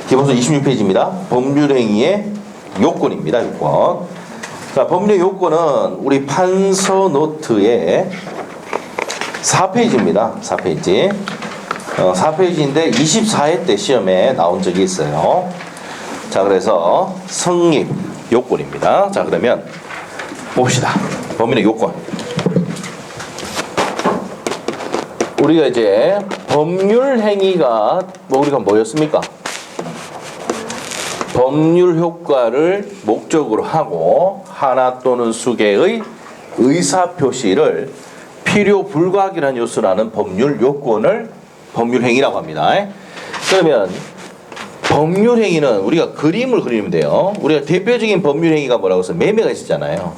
기본서 26페이지입니다. 법률행위의 요건입니다. 요건. 자, 법률의 요건은 우리 판서 노트에 4페이지입니다. 4페이지. 4페이지인데 24회 때 시험에 나온 적이 있어요. 자, 그래서 성립 요건입니다. 자, 그러면 봅시다. 법률의 요건. 우리가 이제 법률 행위가 우리가 뭐였습니까? 법률 효과를 목적으로 하고 하나 또는 수개의 의사 표시를 필요 불가하기란 요소라는 법률 요건을 법률 행위라고 합니다. 그러면 법률 행위는 우리가 그림을 그리면 돼요. 우리가 대표적인 법률 행위가 뭐라고 해서 매매가 있었잖아요.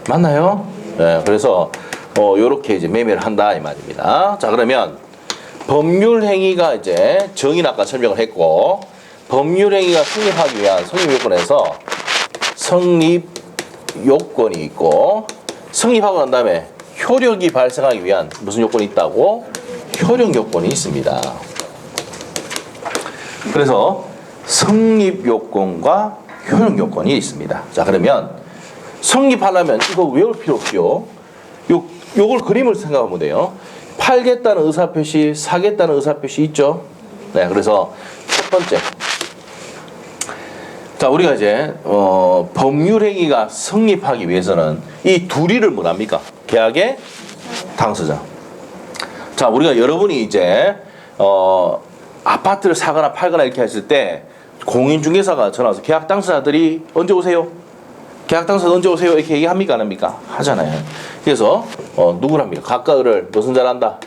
맞나요? 네, 그래서 요렇게 이제 매매를 한다 이 말입니다. 자, 그러면 법률 행위가 이제 정의는 아까 설명을 했고, 법률 행위가 성립하기 위한 성립 요건에서 성립 요건이 있고, 성립하고 난 다음에 효력이 발생하기 위한 무슨 요건이 있다고? 효력 요건이 있습니다. 그래서 성립 요건과 효력 요건이 있습니다. 자, 그러면 성립하려면 이거 외울 필요 없죠. 요걸 그림을 생각하면 돼요. 팔겠다는 의사표시, 사겠다는 의사표시 있죠. 네, 그래서 첫 번째. 자, 우리가 이제 법률행위가 성립하기 위해서는 이 둘이를 뭐랍니까? 계약의 당사자. 자, 우리가 여러분이 이제 아파트를 사거나 팔거나 이렇게 했을 때 공인중개사가 전화 와서 계약 당사자들이 언제 오세요? 계약 당사자 언제 오세요? 이렇게 얘기합니까? 안 합니까? 하잖아요. 그래서 누구랍니까? 각각을 무슨 잘한다?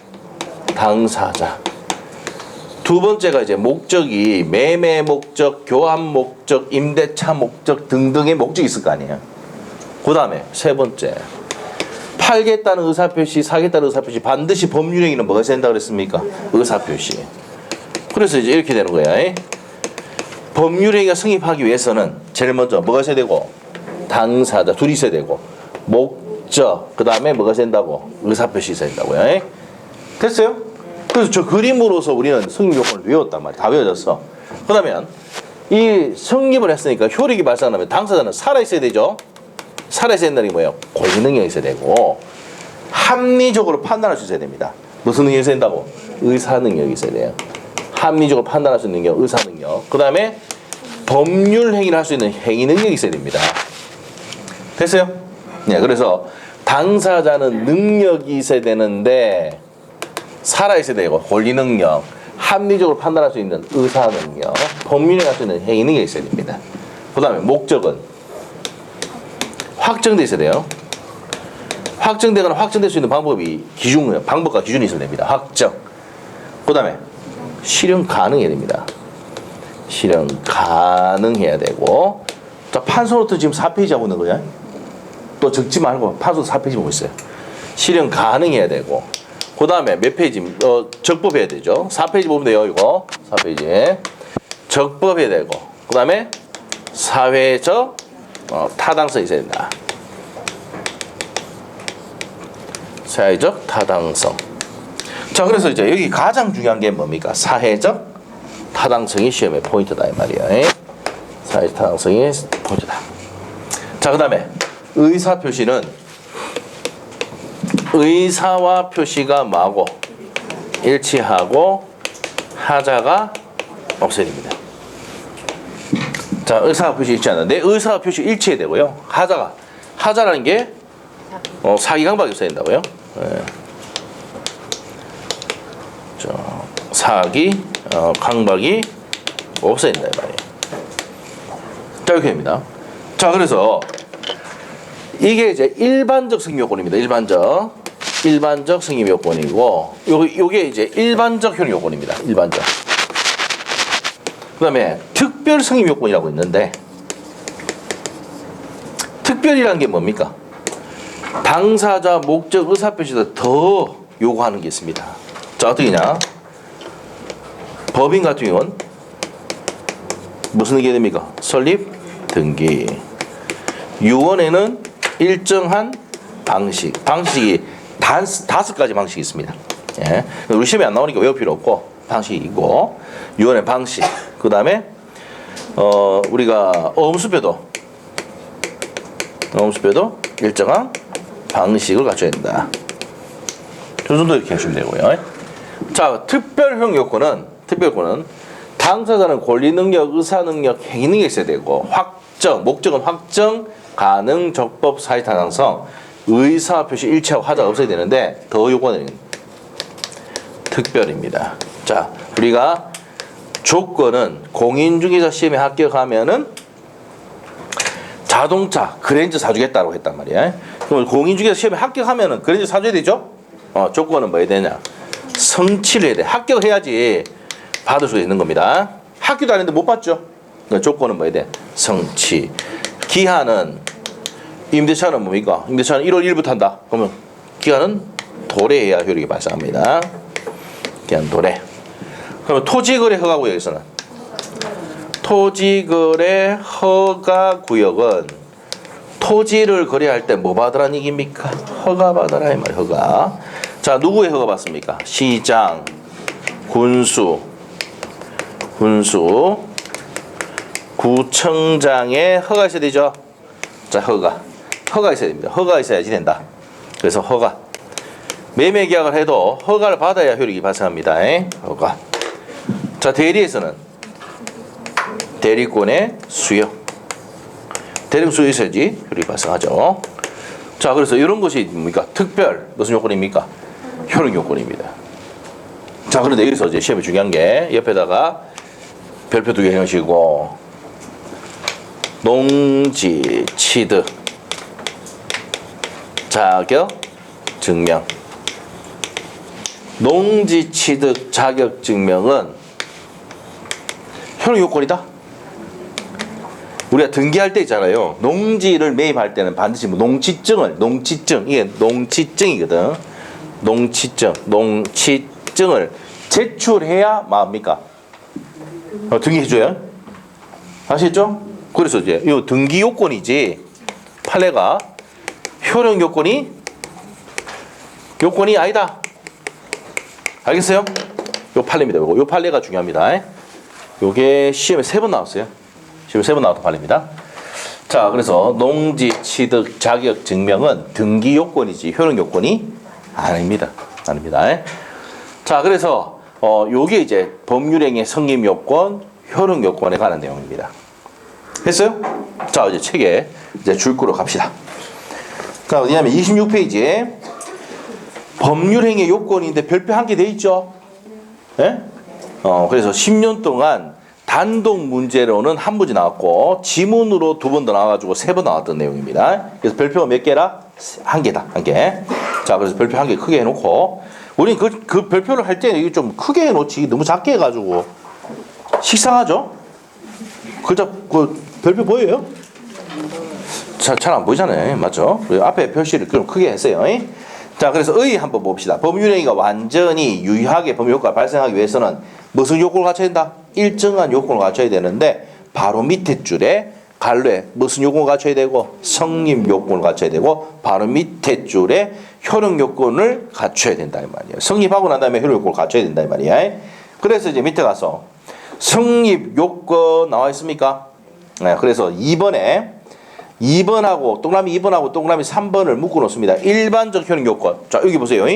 당사자. 두 번째가 이제 목적이 매매 목적, 교환 목적, 임대차 목적 등등의 목적이 있을 거 아니에요. 그 다음에 세 번째. 팔겠다는 의사표시, 사겠다는 의사표시, 반드시 법률행위는 뭐가 된다고 그랬습니까? 의사표시. 그래서 이제 이렇게 되는 거야. 법률행위가 성립하기 위해서는 제일 먼저 뭐가 있어야 되고? 당사자 둘이 있어야 되고, 목적, 그 다음에 뭐가 된다고? 의사표시 있어야 된다고요. 됐어요? 그래서 저 그림으로서 우리는 성립 요건을 외웠단 말이야. 다 외워졌어. 그러면 이 성립을 했으니까 효력이 발생하면 당사자는 살아있어야 되죠. 살아있어야 된다는 게 뭐예요? 권리 능력이 있어야 되고, 합리적으로 판단할 수 있어야 됩니다. 무슨 능력이 있어야 된다고? 의사 능력이 있어야 돼요. 합리적으로 판단할 수 있는 능력, 의사 능력. 그 다음에 법률 행위를 할 수 있는 행위 능력이 있어야 됩니다. 됐어요? 네, 그래서 당사자는 능력이 있어야 되는데 살아있어야 되고, 권리 능력, 합리적으로 판단할 수 있는 의사 능력, 법률에 할 수 있는 행위 능력이 있어야 됩니다. 그 다음에 목적은 확정돼 있어야 돼요. 확정되거나 확정될 수 있는 방법이 방법과 기준이 있어야 됩니다. 확정. 그 다음에 실현 가능해야 됩니다. 실현 가능해야 되고. 자, 판소노트 지금 4페이지 하고 있는 거야. 또 적지 말고 판소노트 4페이지 보고 있어요. 실현 가능해야 되고. 그 다음에 몇 페이지? 적법해야 되죠. 4페이지 보면 돼요, 이거. 4페이지. 적법해야 되고. 그 다음에 사회적 타당성이 있어야 된다. 사회적 타당성. 자, 그래서 이제 여기 가장 중요한 게 뭡니까? 사회적 타당성이 시험의 포인트다, 이 말이야. 사회적 타당성이 포인트다. 자, 그 다음에 의사 표시는 의사와 표시가 뭐하고 일치하고 하자가 없어야 됩니다. 자, 의사와 표시 일치하는데 의사와 표시 일치해야 되고요. 하자라는 게 사기 강박이 없어야 된다고요. 네. 자, 사기 강박이 없어야 된다 이 말이에요. 자, 이렇게 됩니다. 자, 그래서 이게 이제 일반적 승인 요건입니다. 일반적 승인 요건이고, 요게 이제 일반적 효력 요건입니다. 일반적. 그 다음에 특별 승인 요건이라고 있는데, 특별이라는 게 뭡니까? 당사자, 목적, 의사표시보다 더 요구하는 게 있습니다. 자, 어떻게냐? 법인 같은 경우는 무슨 등기가 됩니까? 설립, 등기. 유언에는 일정한 방식이 5가지 방식이 있습니다. 예. 우리 시험에 안 나오니까 외울 필요 없고, 방식이 있고 유언의 방식. 그 다음에 우리가 어음수표도 일정한 방식을 갖춰야 된다. 이 정도 이렇게 하시면 되고요. 자, 특별효용 요건은 당사자는 권리 능력, 의사 능력, 행위 능력이 있어야 되고 목적은 확정, 가능, 적법, 사회 타당성, 의사 표시 일치하고 하자가 없어야 되는데 더 요건은 특별입니다. 자, 우리가 조건은 공인중개사 시험에 합격하면은 자동차 그랜저 사주겠다고 했단 말이야. 그럼 공인중개사 시험에 합격하면은 그랜저 사줘야 되죠? 조건은 뭐 해야 되냐? 성취를 해야 돼. 합격해야지 받을 수가 있는 겁니다. 학교도 안 했는데 못 받죠? 그러니까 조건은 뭐 해야 돼? 성취. 기한은 임대차는 뭡니까? 임대차는 1월 1일부터 한다. 그러면 기한은 도래해야 효력이 발생합니다. 기한 도래. 그러면 토지거래 허가구역에서는 토지거래 허가구역은 토지를 거래할 때 뭐 받으라는 얘기입니까? 허가 받아라 이 말이야. 허가. 자, 누구의 허가 받습니까? 시장, 군수, 구청장의 허가 있어야 되죠. 자, 허가 있어야 됩니다. 허가 있어야지 된다. 그래서 허가. 매매 계약을 해도 허가를 받아야 효력이 발생합니다. 허가. 자, 대리에서는 대리권의 수요. 대리권 수요 있어야지 효력이 발생하죠. 자, 그래서 이런 것이 뭡니까? 특별 무슨 요건입니까? 효력 요건입니다. 자, 그런데 여기서 이제 시험에 중요한 게 옆에다가 별표 2개 해놓으시고 농지 취득 자격 증명. 농지 취득 자격 증명은 효력 요건이다. 우리가 등기할 때 있잖아요. 농지를 매입할 때는 반드시 농지증 이게 농지증이거든. 농지증을 제출해야 뭡니까? 등기해줘요. 아시겠죠? 그래서 이제 이 등기 요건이지 판례가 효력 요건이 아니다. 알겠어요? 요 판례입니다. 요 판례가 중요합니다. 요게 시험에 3번 나왔어요. 시험에 3번 나왔던 판례입니다. 자, 그래서 농지 취득 자격 증명은 등기 요건이지 효력 요건이 아닙니다. 자, 그래서 요게 이제 법률행위 성립 요건, 효력 요건에 관한 내용입니다. 했어요? 자, 이제 책에 이제 줄거로 갑시다. 그러니까 어디냐면 26페이지에 법률행위 요건인데 별표 한 개 돼 있죠? 예? 그래서 10년 동안 단독 문제로는 한 문제 나왔고 지문으로 2번 더 나와가지고 3번 나왔던 내용입니다. 그래서 별표가 몇 개라? 한 개다. 한 개. 자, 그래서 별표 한 개 크게 해놓고 우리 그 별표를 할 때 이게 좀 크게 해놓지 너무 작게 해가지고 식상하죠? 그 별표 보여요? 잘 안 보이잖아요. 맞죠? 앞에 표시를 좀 크게 했어요. 자, 그래서 의 한번 봅시다. 법률행위가 완전히 유효하게 법률효과가 발생하기 위해서는 무슨 요건을 갖춰야 된다? 일정한 요건을 갖춰야 되는데 바로 밑에 줄에 갈로에 무슨 요건을 갖춰야 되고 성립 요건을 갖춰야 되고 바로 밑에 줄에 효력 요건을 갖춰야 된다 이 말이에요. 성립하고 난 다음에 효력 요건을 갖춰야 된다 이 말이야. 그래서 이제 밑에 가서 성립 요건 나와 있습니까? 네, 그래서 2번하고 동그라미 2번하고 동그라미 3번을 묶어 놓습니다. 일반적 효력 요건. 자, 여기 보세요.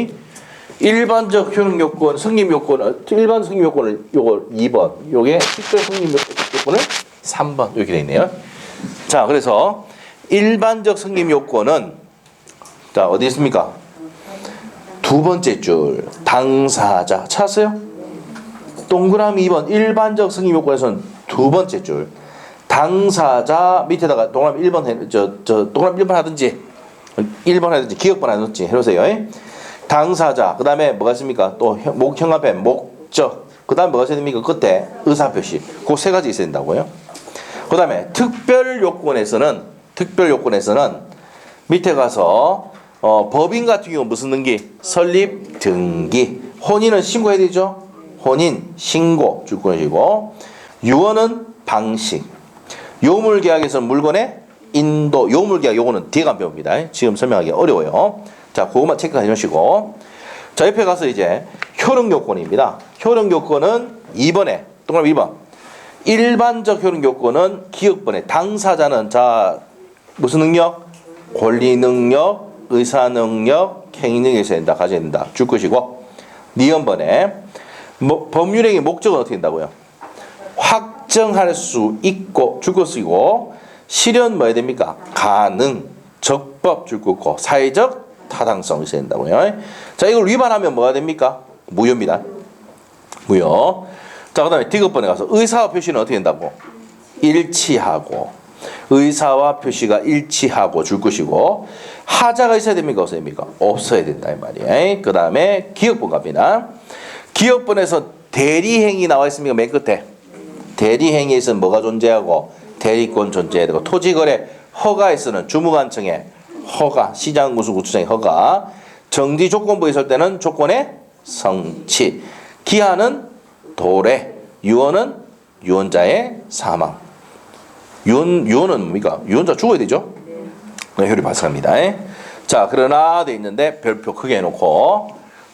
일반적 효력 요건, 성립 요건, 일반 성립 요건을 요거 2번, 요게 특별 성립 요건을 3번 이렇게 돼 있네요. 자, 그래서 일반적 성립 요건은 자, 어디 있습니까? 2번째 줄 당사자 찾았어요? 동그라미 2번 일반적 성립 요건에서는 2번째 줄 당사자 밑에다가 동그라미 1번 동그라미 1번 하든지 1번 하든지 기억번 하든지 해놓으세요. 당사자 그 다음에 뭐가 있습니까? 또 현관펜 목적 그 다음에 뭐가 있어야 됩니까? 끝에 의사표시 그 3가지 있어야 된다고요. 그 다음에 특별 요건에서는 밑에 가서 법인 같은 경우 무슨 등기? 설립 등기. 혼인은 신고해야 되죠? 혼인 신고 줄권이고 유언은 방식. 요물계약에서는 물건의 인도. 요물계약 요거는 뒤에 가면 배웁니다. 지금 설명하기 어려워요. 자, 그것만 체크해 주시고 자, 옆에 가서 이제 효력 요건입니다. 효력 요건은 2번에 동그라미 2번. 일반적 효력 요건은 기억번에 당사자는 자 무슨 능력? 권리 능력, 의사 능력, 행위 능력이 있어야 된다. 가져야 된다. 줄 것이고 니은번에 법률행위 목적은 어떻게 된다고요? 확정할 수 있고 줄 것이고 실현 뭐 해야 됩니까? 가능, 적법 줄 것이고 사회적 타당성 있어야 된다고요. 자, 이걸 위반하면 뭐가 됩니까? 무효입니다. 무효. 자, 그 다음에 D급번에 가서 의사와 표시는 어떻게 된다고? 일치하고 의사와 표시가 일치하고 줄 것이고 하자가 있어야 됩니까? 없어야 됩니까? 없어야 된다 이 말이에요. 그 다음에 기억번 갑니다. 기억번에서 대리행위 나와 있습니까? 맨 끝에 대리행위에서는 뭐가 존재하고 대리권 존재해야 되고 토지거래 허가에서는 주무관청의 허가, 시장군수구청의 허가, 정지조건부에 있을 때는 조건의 성취, 기한은 도래, 유언은 유언자의 사망. 유언은 뭡니까? 유언자 죽어야 되죠? 네, 효력이 발생합니다. 자, 그러나 돼 있는데 별표 크게 해놓고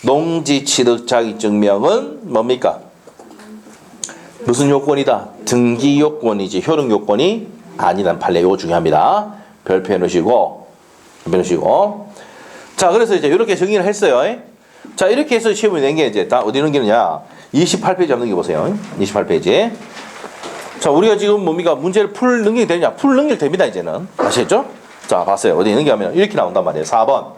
농지 취득 자기 증명은 뭡니까? 무슨 요건이다? 등기 요건이지 효력 요건이 아니란 판례. 이거 중요합니다. 별표 해놓으시고 자, 그래서 이제 이렇게 정의를 했어요. 자, 이렇게 해서 시험을 낸 게 이제 다 어디 넘기느냐? 28페이지 한번 넘겨보세요. 28페이지. 자, 우리가 지금 뭡니까? 문제를 풀 능력이 되느냐? 풀 능력 됩니다, 이제는. 아시겠죠? 자, 봤어요. 어디 넘기면 이렇게 나온단 말이에요. 4번.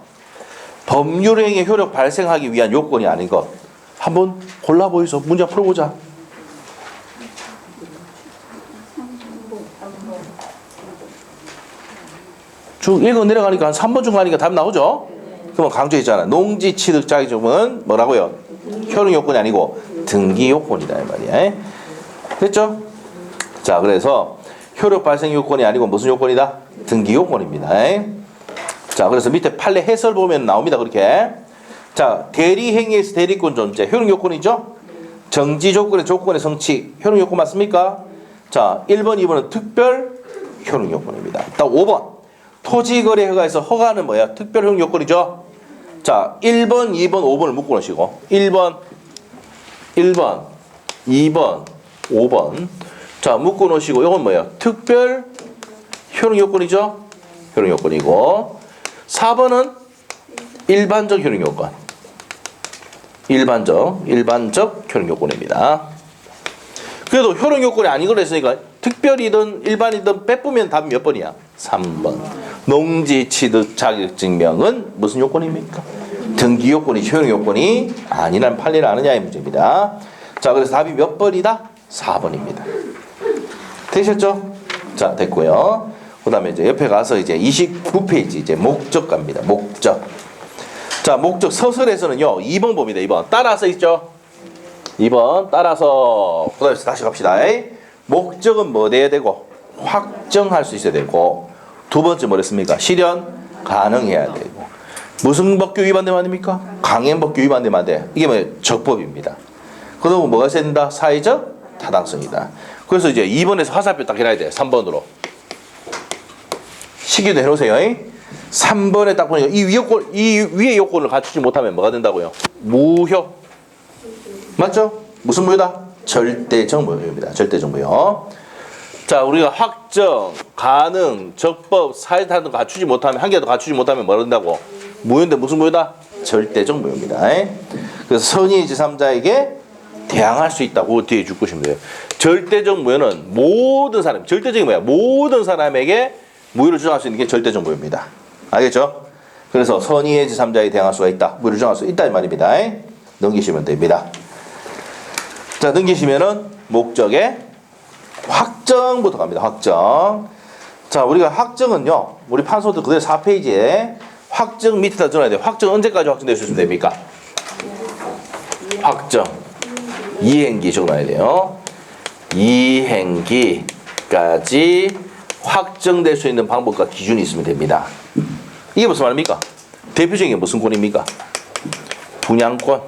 법률행위 효력 발생하기 위한 요건이 아닌 것. 한번 골라보이소. 문제 풀어보자. 쭉 읽어 내려가니까 한 3번 중 가니까 답 나오죠? 그러면 강조했잖아. 농지 취득 자격증은 뭐라고요? 효력 요건이 아니고 등기 요건이다 이 말이야. 됐죠? 자, 그래서 효력 발생 요건이 아니고 무슨 요건이다? 등기 요건입니다. 자, 그래서 밑에 판례 해설 보면 나옵니다. 그렇게. 자, 대리행위에서 대리권 존재. 효력 요건이죠? 정지 조건의 조건의 성취. 효력 요건 맞습니까? 자, 1번, 2번은 특별 효력 요건입니다. 딱 5번. 토지거래 허가에서 허가는 뭐야? 특별 효력 요건이죠? 자, 1번, 2번, 5번을 묶어 놓으시고 1번, 2번, 5번 자, 묶어 놓으시고 이건 뭐예요? 특별 효력 요건이죠? 효력 요건이고 4번은 일반적 효력 요건. 일반적 효력 요건입니다. 그래도 효력 요건이 아닌 걸 했으니까 특별이든 일반이든 빼보면 답이 몇 번이야? 3번. 농지 취득 자격 증명은 무슨 요건입니까? 등기 요건이 효력 요건이 아니란 판례를 아느냐의 문제입니다. 자, 그래서 답이 몇 번이다? 4번입니다. 되셨죠? 자, 됐고요. 그다음에 이제 옆에 가서 이제 29페이지 이제 목적 갑니다. 목적. 자, 목적 서술에서는요. 2번 봅니다. 2번. 따라서 있죠? 2번 따라서 그다음에 다시 갑시다. 목적은 뭐 돼야 되고 확정할 수 있어야 되고 두 번째 뭐랬습니까? 실현 가능해야 되고 무슨 법규 위반되면 안 됩니까? 강행법규 위반되면 안 돼. 이게 뭐예요? 적법입니다. 그러면 뭐가 있어야 된다? 사회적 타당성이다. 그래서 이제 2번에서 화살표 딱 해놔야 돼. 3번으로. 시기도 해놓으세요. 3번에 딱 보니까 이 위의 요건을 갖추지 못하면 뭐가 된다고요? 무효. 맞죠? 무슨 무효다? 절대적 무효입니다. 절대적 무효. 자, 우리가 확정, 가능, 적법, 사회타당 갖추지 못하면 한 개도 갖추지 못하면 뭐라 된다고? 무효인데 무슨 무효다? 절대적 무효입니다. 그래서 선의의 제3자에게 대항할 수 있다고 뒤에 줄 것입니다. 절대적 무효는 모든 사람, 절대적인 뭐야? 모든 사람에게 무효를 주장할 수 있는 게 절대적 무효입니다. 알겠죠? 그래서 선의의 제3자에게 대항할 수가 있다. 무효를 주장할 수 있다 이 말입니다. 넘기시면 됩니다. 자, 넘기시면은 목적의 확정부터 갑니다. 확정. 자, 우리가 확정은요. 우리 판소도 그대로 4페이지에 확정 밑에다 적어야 돼요. 확정 언제까지 확정될 수 있으면 됩니까? 확정. 이행기 적어놔야 돼요. 이행기까지 확정될 수 있는 방법과 기준이 있으면 됩니다. 이게 무슨 말입니까? 대표적인 게 무슨 권입니까? 분양권.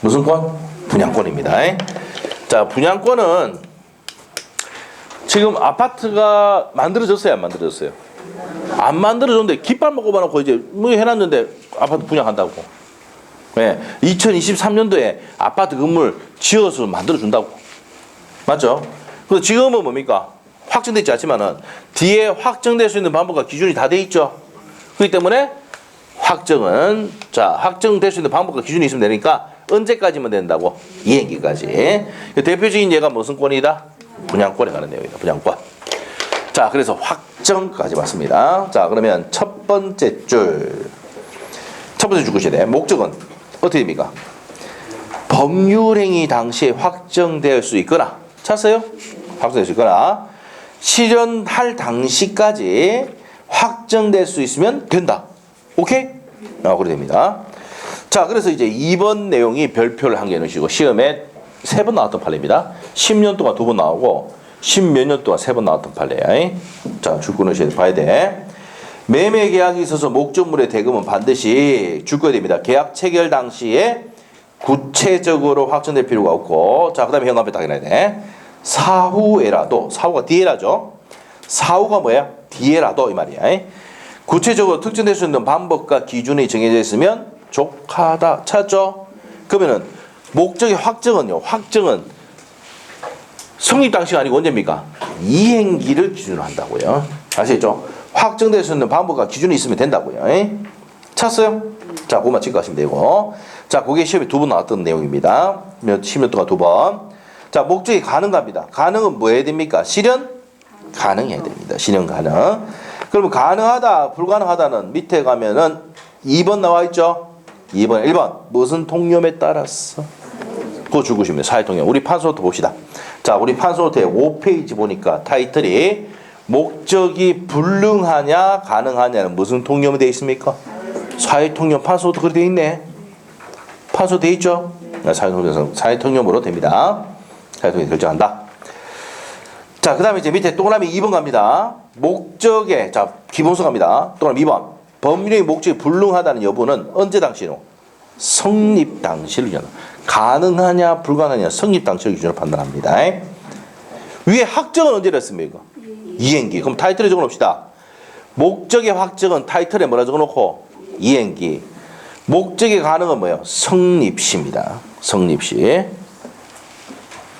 무슨 권? 분양권입니다. 자, 분양권은 지금 아파트가 만들어졌어요, 안 만들어졌어요? 안 만들어졌는데 깃발 먹고 봐놓고 이제 뭐 해놨는데 아파트 분양한다고. 네, 2023년도에 아파트 건물 지어서 만들어준다고. 맞죠? 그래서 지금은 뭡니까? 확정되지 않지만은 뒤에 확정될 수 있는 방법과 기준이 다 돼 있죠. 그렇기 때문에 확정될 수 있는 방법과 기준이 있으면 되니까 언제까지만 된다고? 이행기까지. 대표적인 예가 무슨 권이다? 분양권에 관한 내용이다. 분양권. 자, 그래서 확정까지 봤습니다. 자, 그러면 첫 번째 줄 것이 돼. 목적은 어떻게 됩니까? 법률행위 당시에 확정될 수 있거나, 찾았어요? 확정될 수 있거나, 실현할 당시까지 확정될 수 있으면 된다. 오케이? 그래 됩니다. 자, 그래서 이제 2번 내용이 별표를 한 개 넣으시고, 시험에 3번 나왔던 판례입니다. 10년 동안 2번 나오고, 10몇 년 동안 3번 나왔던 판례야. 자, 줄 거 넣으셔야 봐야 돼. 매매 계약이 있어서 목적물의 대금은 반드시 줄 거야 됩니다. 계약 체결 당시에 구체적으로 확정될 필요가 없고, 자, 그 다음에 현관표 딱 해놔야 돼. 사후에라도, 사후가 뒤에라죠. 사후가 뭐야? 뒤에라도 이 말이야. 구체적으로 특정될 수 있는 방법과 기준이 정해져 있으면 족하다. 찾았죠? 그러면은 목적의 확정은요. 확정은 성립 당시가 아니고 언제입니까? 이행기를 기준으로 한다고요. 아시겠죠? 확정될 수 있는 방법과 기준이 있으면 된다고요. 찾았어요? 자, 그것만 체크하시면 되고. 자, 그게 시험에 2번 나왔던 내용입니다. 10년 동안 2번. 자, 목적이 가능합니다. 가능은 뭐 해야 됩니까? 실현 가능해야 됩니다. 실현 가능. 그러면 가능하다, 불가능하다는 밑에 가면은 2번 나와 있죠? 2번, 1번. 무슨 통념에 따라서? 그거 주고 싶네요. 사회통념. 우리 판소노트 봅시다. 자, 우리 판소노트에 5페이지 보니까 타이틀이 목적이 불능하냐, 가능하냐는 무슨 통념이 되어 있습니까? 사회통념 판소노트 그렇게 되어 있네. 판소 되어 있죠? 사회통념으로 됩니다. 사회통념이 결정한다. 자, 그 다음에 이제 밑에 동그라미 2번 갑니다. 목적에, 자, 기본서 갑니다. 동그라미 2번. 법률의 목적이 불능하다는 여부는 언제 당시로? 성립 당시를 기준으로. 가능하냐, 불가능하냐, 성립 당시를 기준으로 판단합니다. 위에 확정은 언제 됐습니까? 이행기. 그럼 타이틀에 적어놓읍시다. 목적의 확정은 타이틀에 뭐라 적어놓고? 이행기. 목적의 가능은 뭐예요? 성립시입니다. 성립시.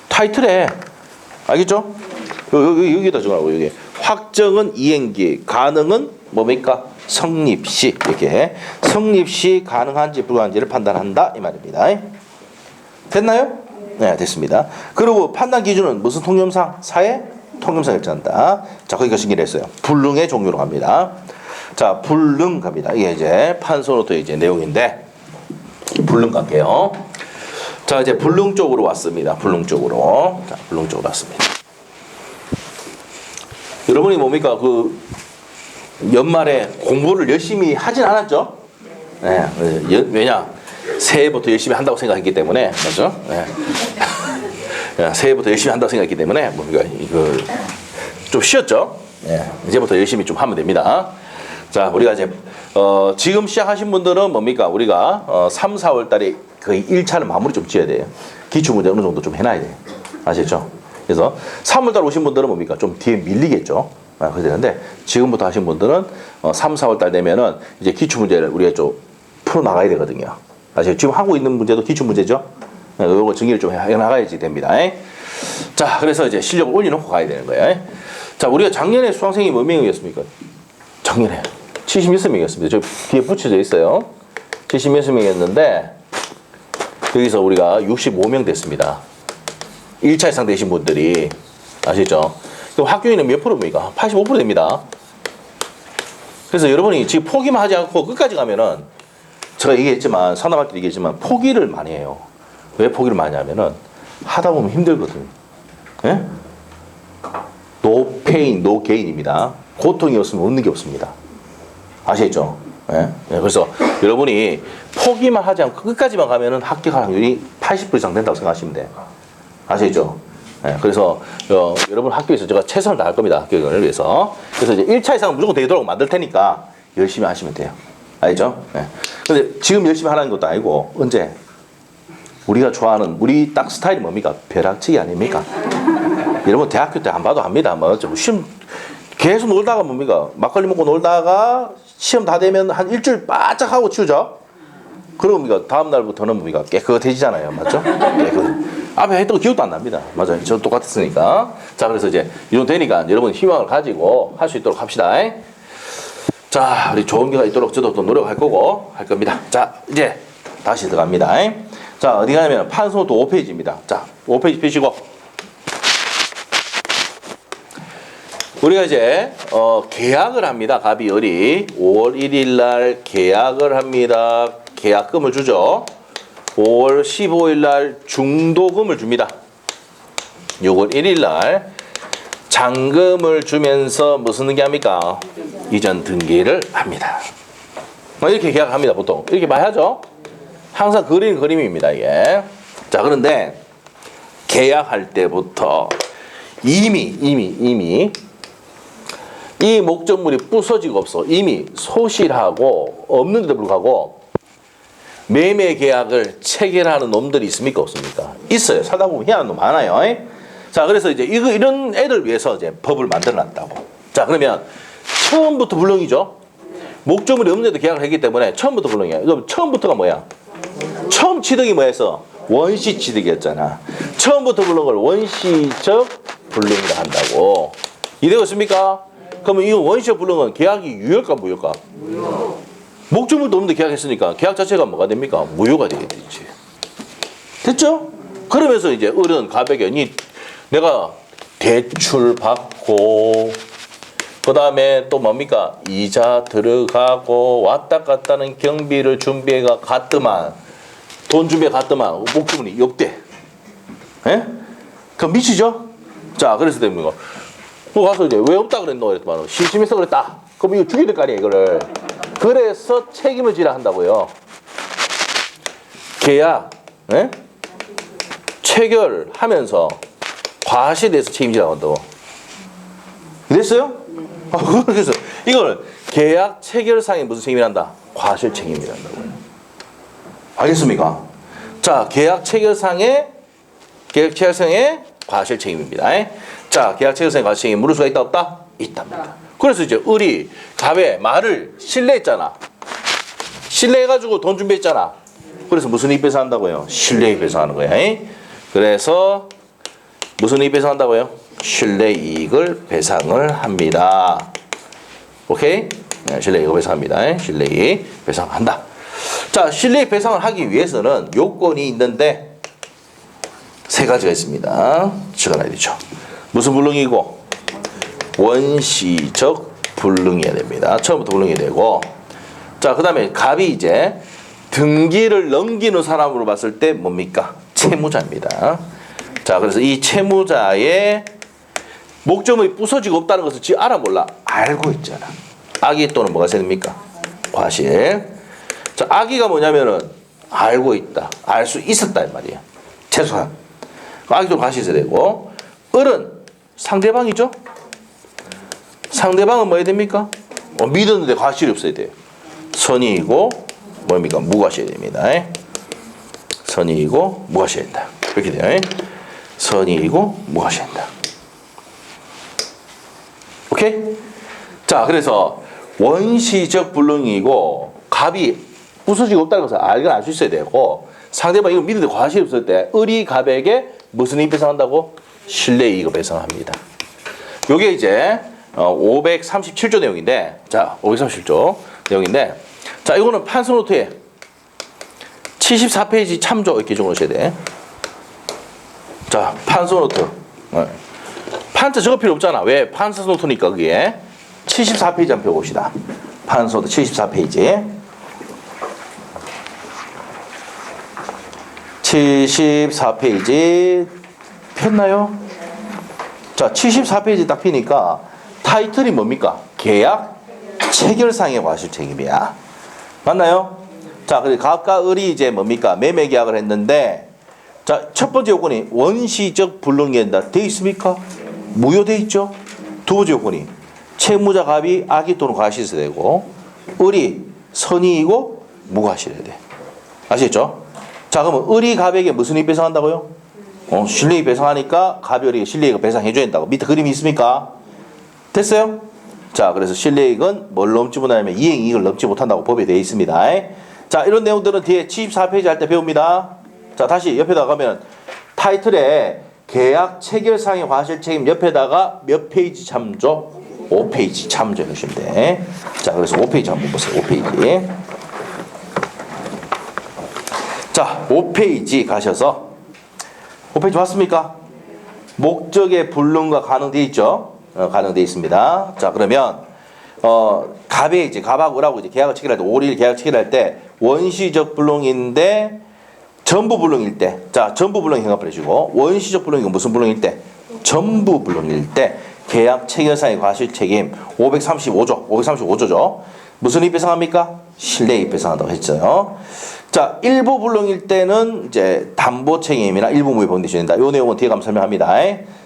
타이틀에. 알겠죠? 여기다 적어라고, 여기. 확정은 이행기, 가능은 뭡니까? 성립시. 이렇게. 성립시 가능한지 불가능한지를 판단한다. 이 말입니다. 됐나요? 네, 됐습니다. 그리고 판단 기준은 무슨 통념상? 사회 통념상 결정한다. 자, 거기가 신기했어요. 불능의 종류로 갑니다. 자, 불능 갑니다. 이게 이제 판소노트 이제 내용인데, 불능 갈게요. 자, 이제 불능 쪽으로 왔습니다. 불능 쪽으로. 자, 불능 쪽으로 왔습니다. 여러분이 뭡니까? 그 연말에 공부를 열심히 하진 않았죠? 네, 왜냐? 새해부터 열심히 한다고 생각했기 때문에, 맞죠? 네. 새해부터 열심히 한다고 생각했기 때문에 뭡니까? 이거 좀 쉬었죠? 네, 이제부터 열심히 좀 하면 됩니다. 자, 우리가 이제 지금 시작하신 분들은 뭡니까? 우리가 3, 4월 달에 거의 1차를 마무리 좀 지어야 돼요. 기출문제 어느 정도 좀 해놔야 돼요. 아시죠? 그래서 3월 달 오신 분들은 뭡니까? 좀 뒤에 밀리겠죠? 그래야 되는데 지금부터 하신 분들은 3, 4월 달 되면은 이제 기출문제를 우리가 좀 풀어나가야 되거든요. 아시죠? 지금 하고 있는 문제도 기출문제죠? 이거 정리를 좀 해나가야지 됩니다. 자, 그래서 이제 실력을 올려놓고 가야 되는 거예요. 자, 우리가 작년에 수강생이 몇 명이었습니까? 작년에 76명이었습니다. 저 뒤에 붙여져 있어요. 76명이었는데 여기서 우리가 65명 됐습니다. 1차 이상 되신 분들이. 아시죠? 그럼 학교인은 몇 프로입니까? 85% 됩니다. 그래서 여러분이 지금 포기만 하지 않고 끝까지 가면은 제가 얘기했지만, 상담할 때 얘기했지만 포기를 많이 해요. 왜 포기를 많이 하면은 하다 보면 힘들거든요. 예? No pain, no gain입니다. 고통이 없으면 얻는 게 없습니다. 아시겠죠? 예? 예, 그래서 여러분이 포기만 하지 않고 끝까지만 가면은 합격할 확률이 80% 이상 된다고 생각하시면 돼요. 아시겠죠? 예, 그래서 여러분 학교에서 제가 최선을 다할 겁니다. 합격을 위해서. 그래서 이제 1차 이상은 무조건 되도록 만들 테니까 열심히 하시면 돼요. 알죠? 예. 근데 지금 열심히 하라는 것도 아니고 언제? 우리가 좋아하는 우리 딱 스타일이 뭡니까? 벼락치기 아닙니까? 여러분 대학교 때 안 봐도 압니다. 뭐 시험 계속 놀다가 뭡니까? 막걸리 먹고 놀다가 시험 다 되면 한 일주일 바짝 하고 치우죠. 그러니까 다음 날부터는 우리가 깨끗해지잖아요. 맞죠? 앞에 했던 거 기억도 안 납니다. 맞아요. 저 똑같았으니까. 자, 그래서 이제 이 정도 되니까 여러분 희망을 가지고 할 수 있도록 합시다. 자, 우리 좋은 기회가 있도록 저도 또 노력할 거고 할 겁니다. 자, 이제 다시 들어갑니다. 자, 어디 가냐면 판소노트 5페이지입니다. 자, 5페이지 펴시고. 우리가 이제 계약을 합니다. 갑이 을이 5월 1일 날 계약을 합니다. 계약금을 주죠. 5월 15일 날 중도금을 줍니다. 6월 1일 날 잔금을 주면서 무슨 등기 합니까? 이전 등기를 합니다. 이렇게 계약합니다. 보통 이렇게 많이 하죠. 항상 그리는 그림입니다. 이게. 자, 그런데 계약할 때부터 이미 이 목적물이 부서지고 없어. 이미 소실하고 없는데도 불구하고 매매 계약을 체결하는 놈들이 있습니까? 없습니까? 있어요. 살다 보면 희한한 놈 많아요. 자, 그래서 이제 이런 애들 위해서 이제 법을 만들어 놨다고. 자, 그러면 처음부터 불능이죠. 목적물이 없는데도 계약을 했기 때문에 처음부터 불능이야. 그럼 처음부터가 뭐야? 처음 취득이 뭐였어? 원시 취득이었잖아. 처음부터 불능을 원시적 불능이라 한다고. 이해되겠습니까? 그러면 이 원시적 불능은 계약이 유효일까 무효일까? 목적물도 없는데 계약했으니까 계약 자체가 뭐가 됩니까? 무효가 되겠지. 됐죠? 그러면서 이제 을은 갑에게 내가 대출 받고 그 다음에 또 뭡니까? 이자 들어가고 왔다 갔다는 경비를 준비해가 갔더만 돈 준비해 갔더만 목적물이 없대. 예? 그럼 미치죠? 자, 그래서 됩니다. 가서 이제 왜 없다 그랬노? 그랬더만 심심해서 그랬다. 그럼 이거 죽여야 될 거 아니야, 이거를. 그래서 책임을 지라 한다고요. 계약, 예? 체결하면서 과실에 대해서 책임지라고 한다고. 이랬어요? 그래서 이걸 계약 체결상에 무슨 책임이란다? 과실 책임이란다고요. 알겠습니까? 자, 계약 체결상에 과실 책임입니다. 자, 계약 체결상에 과실 책임 물을 수가 있다 없다? 있답니다. 그래서 이제 을이 갑의 말을 신뢰했잖아. 신뢰해가지고 돈 준비했잖아. 그래서 무슨 이익 배상한다고요? 신뢰이익 배상하는 거야. 그래서 무슨 이익 배상한다고요? 신뢰이익을 배상을 합니다. 오케이? 네, 신뢰이익을 배상합니다. 신뢰이익 배상한다. 자, 신뢰이익 배상을 하기 위해서는 요건이 있는데 세 가지가 있습니다. 적어놔야 되죠. 무슨 불능이고? 원시적 불능이어야 됩니다. 처음부터 불능이 되고. 자, 그 다음에 갑이 이제 등기를 넘기는 사람으로 봤을 때 뭡니까? 채무자입니다. 자, 그래서 이 채무자의 목적물이 부서지고 없다는 것을 지 알아 몰라? 알고 있잖아. 악의 또는 뭐가 있어야 됩니까? 과실. 자, 악의가 뭐냐면은 알고 있다. 알 수 있었다 이 말이야. 최소한. 악의 또는 과실이 있어야 되고. 을은 상대방이죠. 상대방은 뭐 해야 됩니까? 믿었는데 과실이 없어야 돼요. 선의이고 뭡니까? 무과실이 됩니다. 선의이고 무과실이 된다. 이렇게 돼요. 선의이고 무과실이 된다. 오케이? 자, 그래서 원시적 불능이고 갑이 부서지고 없다는 것을 알 수 있어야 되고 상대방이 이거 믿는데 과실이 없을 때 을이 갑에게 무슨 이익 배상한다고? 신뢰이익을 배상합니다. 요게 이제 537조 내용인데, 자, 537조 내용인데, 자, 이거는 판소노트에 74페이지 참조 이렇게 적어놓으셔야 돼. 자, 판소노트. 판자 적을 필요 없잖아. 왜? 판소노트니까 그게. 74페이지 한번 펴봅시다. 판소노트 74페이지. 74페이지 폈나요? 자, 74페이지 딱 피니까 타이틀이 뭡니까? 계약 체결상의 과실 책임이야. 맞나요? 자, 그래서 갑과 을이 이제 뭡니까? 매매 계약을 했는데, 자, 첫 번째 요건이 원시적 불능이 된다. 돼 있습니까? 무효돼 있죠? 두 번째 요건이 채무자 갑이 악의 또는 과실이 있어야 되고, 을이 선의이고 무과실해야 돼. 아시겠죠? 자, 그러면 을이 갑에게 무슨 이익 배상한다고요? 신뢰이익 배상하니까 갑이 을에게 신뢰이익을 배상해줘야 된다고. 밑에 그림이 있습니까? 됐어요? 자, 그래서 신뢰이익은 뭘 넘지 못하냐면 이행이익을 넘지 못한다고 법에 되어 있습니다. 자, 자, 이런 내용들은 뒤에 74페이지 할 때 배웁니다. 자, 다시 옆에다 가면 타이틀에 계약 체결상의 과실 책임 옆에다가 몇 페이지 참조? 5페이지 참조 해주시면 돼. 자, 그래서 5페이지 한번 보세요. 5페이지. 자, 5페이지 가셔서 5페이지 왔습니까? 목적의 불능과 가능되어 있죠? 가능되어 있습니다. 자, 그러면 갑에 이제 갑하고 을하고 이제 계약을 체결할 때 5일 계약 체결할 때 원시적 불능인데 전부 불능일 때, 자, 전부 불능 행합을 해주고 원시적 불능이 무슨 불능일 때? 전부 불능일 때 계약 체결상의 과실 책임 535조죠. 무슨 입 배상합니까? 실내 입 배상한다고 했죠. 자, 일부 불능일 때는 이제 담보 책임이나 일부 무효 법률이 된다. 이 내용은 뒤에 가면 설명합니다.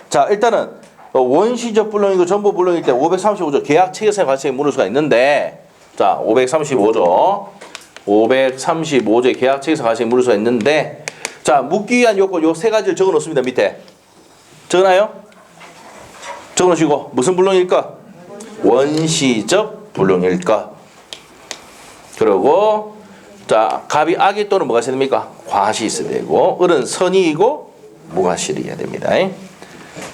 자, 일단은 원시적 불능이고 전부 불능일 때 535조 계약 체결상의 과실 책임 물을 수가 있는데, 자, 535조의 계약 체결상 과실 책임 물을 수가 있는데, 자, 묻기 위한 요건 요 세 가지를 적어 놓습니다. 밑에 적어놔요. 적어 놓으시고 무슨 불능일까? 원시적 불능일까? 그리고 자, 갑이 악이 또는 뭐가 있어야 됩니까? 과시 있어야 되고, 을은 선의이고 무과실이어야 됩니다.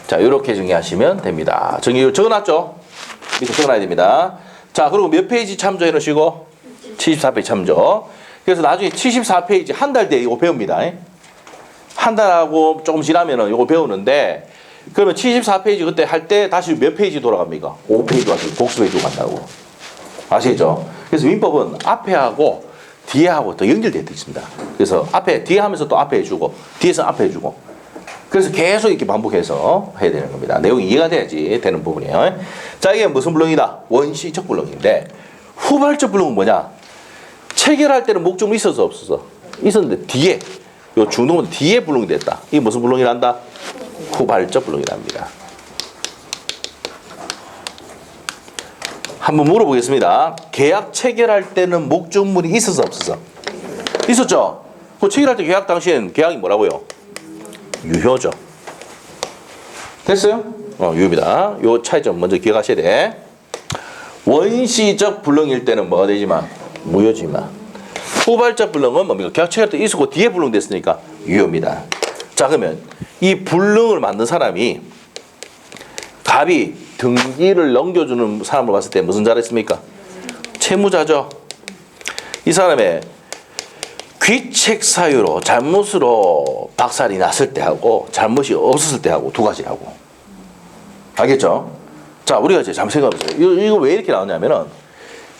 자, 이렇게 정리하시면 됩니다. 정리 적어놨죠? 밑에 적어놔야 됩니다. 자, 그리고 몇 페이지 참조해 놓으시고 74페이지 참조. 그래서 나중에 74페이지 한 달 뒤에 이거 배웁니다. 한 달하고 조금 지나면은 이거 배우는데, 그러면 74페이지 그때 할 때 다시 몇 페이지 돌아갑니까? 5페이지 와서 복습해주고 간다고. 아시겠죠? 그래서 민법은 앞에 하고 뒤에 하고 또 연결되어 있습니다. 그래서 뒤에 하면서 또 앞에 해주고, 뒤에서 앞에 해주고. 그래서 계속 이렇게 반복해서 해야 되는 겁니다. 내용이 이해가 돼야지 되는 부분이에요. 자, 이게 무슨 불능이다? 원시적 불능인데, 후발적 불능은 뭐냐? 체결할 때는 목적이 있어서 없어서. 있었는데 뒤에, 요 중동은 뒤에 불능이 됐다. 이게 무슨 불능이란다? 후발적 불능이랍니다. 한번 물어보겠습니다. 계약 체결할 때는 목적물이 있어서 없어서? 있었죠? 그 체결할 때 계약 당시엔 계약이 뭐라고요? 유효죠. 됐어요? 유효입니다. 요 차이점 먼저 기억하셔야 돼. 원시적 불능일 때는 뭐가 되지만? 무효지만. 후발적 불능은 뭡니까? 계약 체결할 때 있었고 뒤에 불능됐으니까 유효입니다. 자, 그러면 이 불능을 만든 사람이 갑이 등기를 넘겨주는 사람을 봤을 때 무슨 자를 했습니까? 채무자죠. 이 사람의 귀책 사유로 잘못으로 박살이 났을 때 하고 잘못이 없었을 때 하고 두 가지라고. 알겠죠? 자, 우리가 이제 잠시 생각해보세요. 이거 왜 이렇게 나오냐면은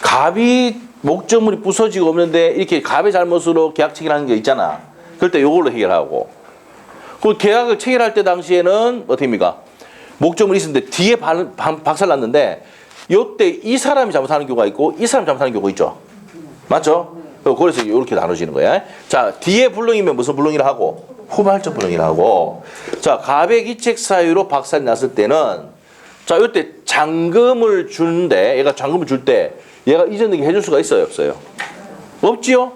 갑이 목적물이 부서지고 없는데 이렇게 갑의 잘못으로 계약 체결하는 게 있잖아. 그럴 때 이걸로 해결하고, 그 계약을 체결할 때 당시에는 어떻게입니까? 목적물이 있었는데 뒤에 박살 났는데 요때 이 사람이 잘못하는 경우가 있고 이 사람이 잘못하는 경우가 있죠. 맞죠? 그래서 이렇게 나눠지는 거야. 자, 뒤에 불능이면 무슨 불능이라 하고? 후발적 불능이라 하고. 자, 갑의 기책 사유로 박살이 났을 때는, 자, 요때 잔금을 주는데, 얘가 잔금을 줄 때 얘가 이전 등기 해줄 수가 있어요, 없어요? 없지요?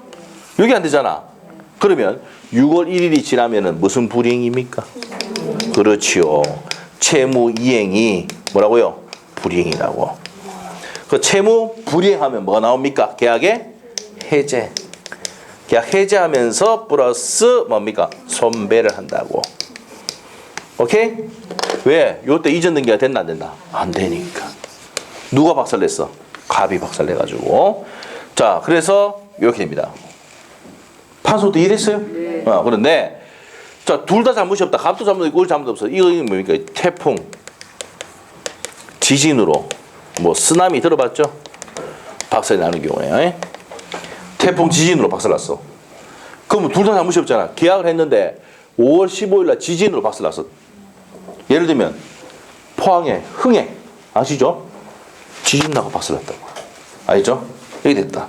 여기 안 되잖아. 그러면 6월 1일이 지나면은 무슨 불이행입니까? 그렇지요. 채무 이행이 뭐라고요? 불이행이라고. 그 채무 불이행하면 뭐가 나옵니까? 계약의 해제. 계약 해제하면서 플러스 뭡니까? 손배를 한다고. 오케이? 왜? 요때 이전 등기가 됐나 안 됐나? 안 되니까. 누가 박살냈어? 갑이 박살내가지고. 자, 그래서 이렇게 됩니다. 판소도 이해됐어요? 네. 그런데 자, 둘 다 잘못이 없다. 갑도 잘못 있고 을 잘못 없어. 이거 뭡니까? 태풍, 지진으로, 뭐 쓰나미 들어봤죠? 박살이 나는 경우에 태풍, 지진으로 박살났어. 그럼 둘 다 잘못이 없잖아. 계약을 했는데 5월 15일 날 지진으로 박살났어. 예를 들면 포항에 흥해 아시죠? 지진 나고 박살났다고. 알죠? 이게 됐다.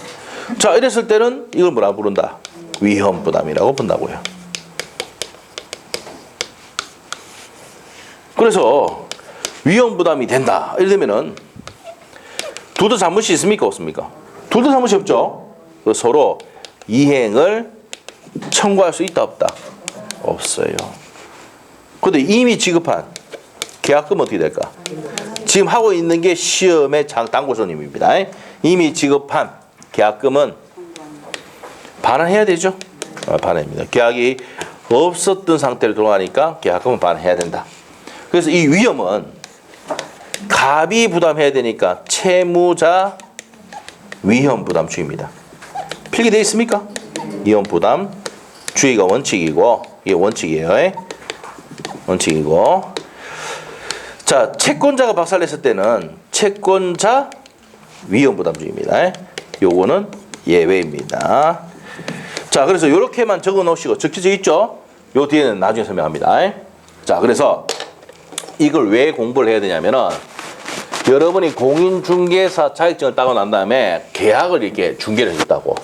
자, 이랬을 때는 이걸 뭐라 부른다? 위험 부담이라고 본다고요. 그래서 위험 부담이 된다. 이러면은 둘 다 잘못이 있습니까? 없습니까? 둘 다 잘못이 없죠. 서로 이행을 청구할 수 있다 없다? 없어요. 근데 이미 지급한 계약금 어떻게 될까? 지금 하고 있는 게 시험의 당고손님입니다. 이미 지급한 계약금은 반환해야 되죠. 반환입니다. 계약이 없었던 상태로 돌아가니까 계약금은 반환해야 된다. 그래서 이 위험은 갑이 부담해야 되니까 채무자 위험 부담주의입니다. 필기되어 있습니까? 위험 부담 주의가 원칙이고 이게 원칙이에요. 원칙이고 자 채권자가 박살냈을 때는 채권자 위험 부담주의입니다. 요거는 예외입니다. 자 그래서 이렇게만 적어 놓으시고 적혀져 있죠? 요 뒤에는 나중에 설명합니다. 자 그래서 이걸 왜 공부를 해야 되냐면은 여러분이 공인중개사 자격증을 따고 난 다음에 계약을 이렇게 중개를 해줬다고.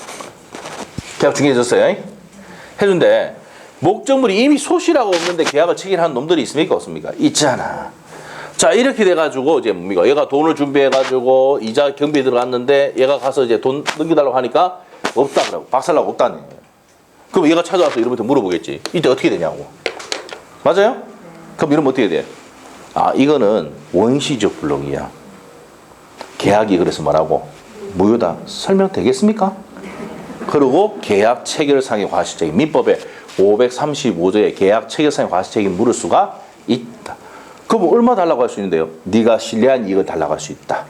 계약 중개해줬어요. 해준데 목적물이 이미 소실하고 없는데 계약을 체결한 놈들이 있습니까? 없습니까? 있잖아. 자 이렇게 돼가지고 이제 뭡니까? 얘가 돈을 준비해가지고 이자 경비에 들어갔는데 얘가 가서 이제 돈 넘겨달라고 하니까 없다 그러고 박살나고 없다네. 그럼 얘가 찾아와서 이러면서 물어보겠지. 이때 어떻게 되냐고. 맞아요? 그럼 이러면 어떻게 돼? 아 이거는 원시적 불능이야. 계약이 그래서 뭐라고? 무효다. 설명되겠습니까? 그리고 계약 체결상의 과실책임 민법에 535조의 계약 체결상의 과실책임 물을 수가 있다. 그럼 얼마 달라고 할 수 있는데요? 네가 신뢰한 이익을 달라고 할 수 있다.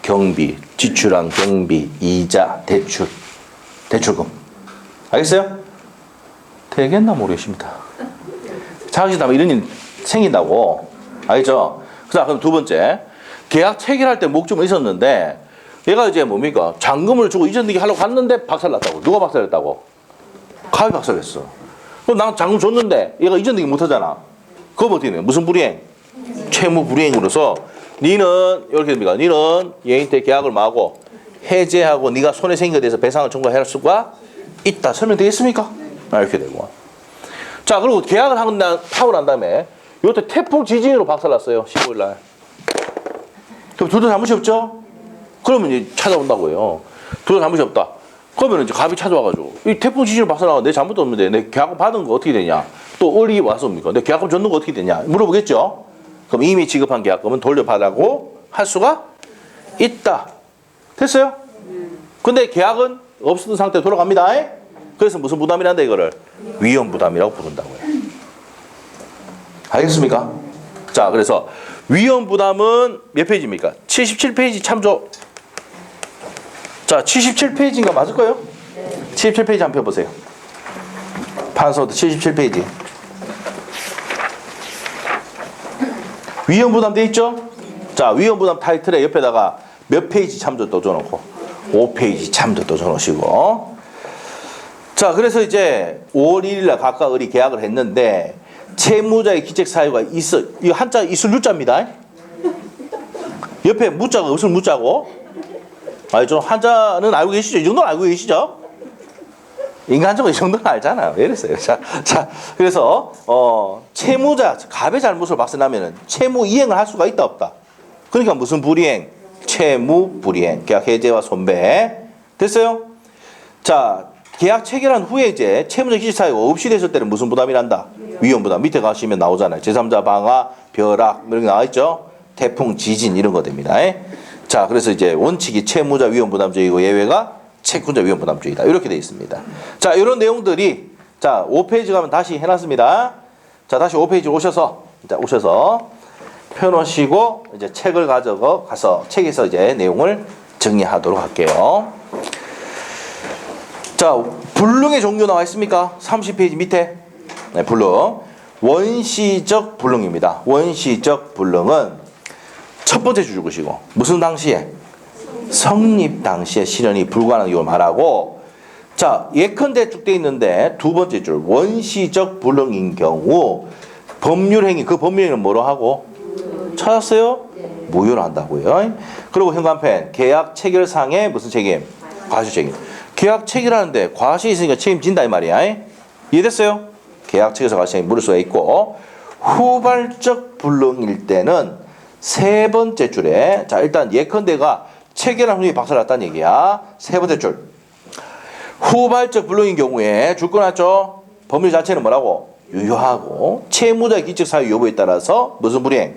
경비, 지출한 경비, 이자, 대출, 대출금. 알겠어요? 되겠나 모르겠습니다. 자격증 따면 이런 일 생긴다고. 알겠죠? 자, 그럼 두 번째. 계약 체결할 때 목적은 있었는데 얘가 이제 뭡니까? 잔금을 주고 이전 등기 하려고 갔는데 박살났다고. 누가 박살냈다고? 갑이 박살냈어. 그럼 난 잔금 줬는데 얘가 이전 등기 못하잖아. 그거 어떻게 돼? 무슨 불이행? 채무 불이행으로서 니는 이렇게 됩니까? 니는 얘한테 계약을 마고 해제하고 네가 손해 생긴 것에 대해서 배상을 청구할 수가 있다. 설명되겠습니까? 이렇게 되고. 자, 그리고 계약을 하고 난 다음에 요때 태풍 지진으로 박살났어요. 15일 날. 그럼 둘 다 잘못이 없죠? 그러면 이제 찾아온다고요. 둘 다 잘못이 없다. 그러면 이제 갑이 찾아와가지고 이 태풍 지진으로 박살나가 내 잘못도 없는데 내 계약금 받은 거 어떻게 되냐? 또 을이 와서 옵니까? 내 계약금 줬는 거 어떻게 되냐? 물어보겠죠? 그럼 이미 지급한 계약금은 돌려받으라고 할 수가 있다. 됐어요? 근데 계약은 없었던 상태로 돌아갑니다. 그래서 무슨 부담이란다 이거를? 위험 부담이라고 부른다고요. 알겠습니까? 자, 그래서 위험 부담은 몇 페이지입니까? 77페이지 참조. 자, 77페이지인가 맞을 거예요? 77페이지 한번 펴보세요. 판서부터 77페이지. 위험 부담 돼 있죠? 자, 위험 부담 타이틀에 옆에다가 몇 페이지 참조 또 줘놓고 5페이지 참조 또 줘놓으시고. 자, 그래서 이제 5월 1일 날 각각 을이 계약을 했는데 채무자의 기책 사유가 있어. 이 한자 있을 유자입니다. 옆에 무자가 없을 무자고. 알죠? 한자는 알고 계시죠? 이 정도는 알고 계시죠? 인간적으로 이 정도는 알잖아요. 왜 이랬어요? 자, 그래서 채무자 갑의 잘못을 박살나면은 채무 이행을 할 수가 있다 없다. 그러니까 무슨 불이행? 채무 불이행. 계약 해제와 손배. 됐어요? 자, 계약 체결한 후에 이제 채무자 기재 사유가 없이 됐을 때는 무슨 부담이 난다? 위험 부담. 밑에 가시면 나오잖아요. 제3자 방화, 벼락 이런 게 나와 있죠? 태풍, 지진 이런 거 됩니다. 자, 그래서 이제 원칙이 채무자 위험 부담주의고 예외가 채권자 위험 부담주의다. 이렇게 되어 있습니다. 자, 이런 내용들이 자 5페이지 가면 다시 해놨습니다. 자, 다시 5페이지 오셔서 펴놓으시고 이제 책을 가져가서 책에서 이제 내용을 정리하도록 할게요. 자, 불능의 종류 나와 있습니까? 30페이지 밑에. 네, 불능. 원시적 불능입니다. 원시적 불능은 첫 번째 줄 것이고 무슨 당시에? 성립 당시에 실현이 불가능한 이걸 말하고. 자, 예컨대 쭉 돼 있는데 두 번째 줄 원시적 불능인 경우 법률행위 그 법률행위는 뭐로 하고? 찾았어요? 무효로 한다고요. 그리고 현관펜 계약 체결상의 무슨 책임? 과실책임. 계약 체결하는데 과실이 있으니까 책임진다 이 말이야. 이해됐어요? 계약 체결상 과실책임 물을 수가 있고. 후발적 불능일 때는 세 번째 줄에 자 일단 예컨대가 체결한 후에 박살났다는 얘기야. 세 번째 줄 후발적 불능인 경우에 줄 거 났죠? 법률 자체는 뭐라고? 유효하고 채무자의 기책 사유 여부에 따라서 무슨 불이행?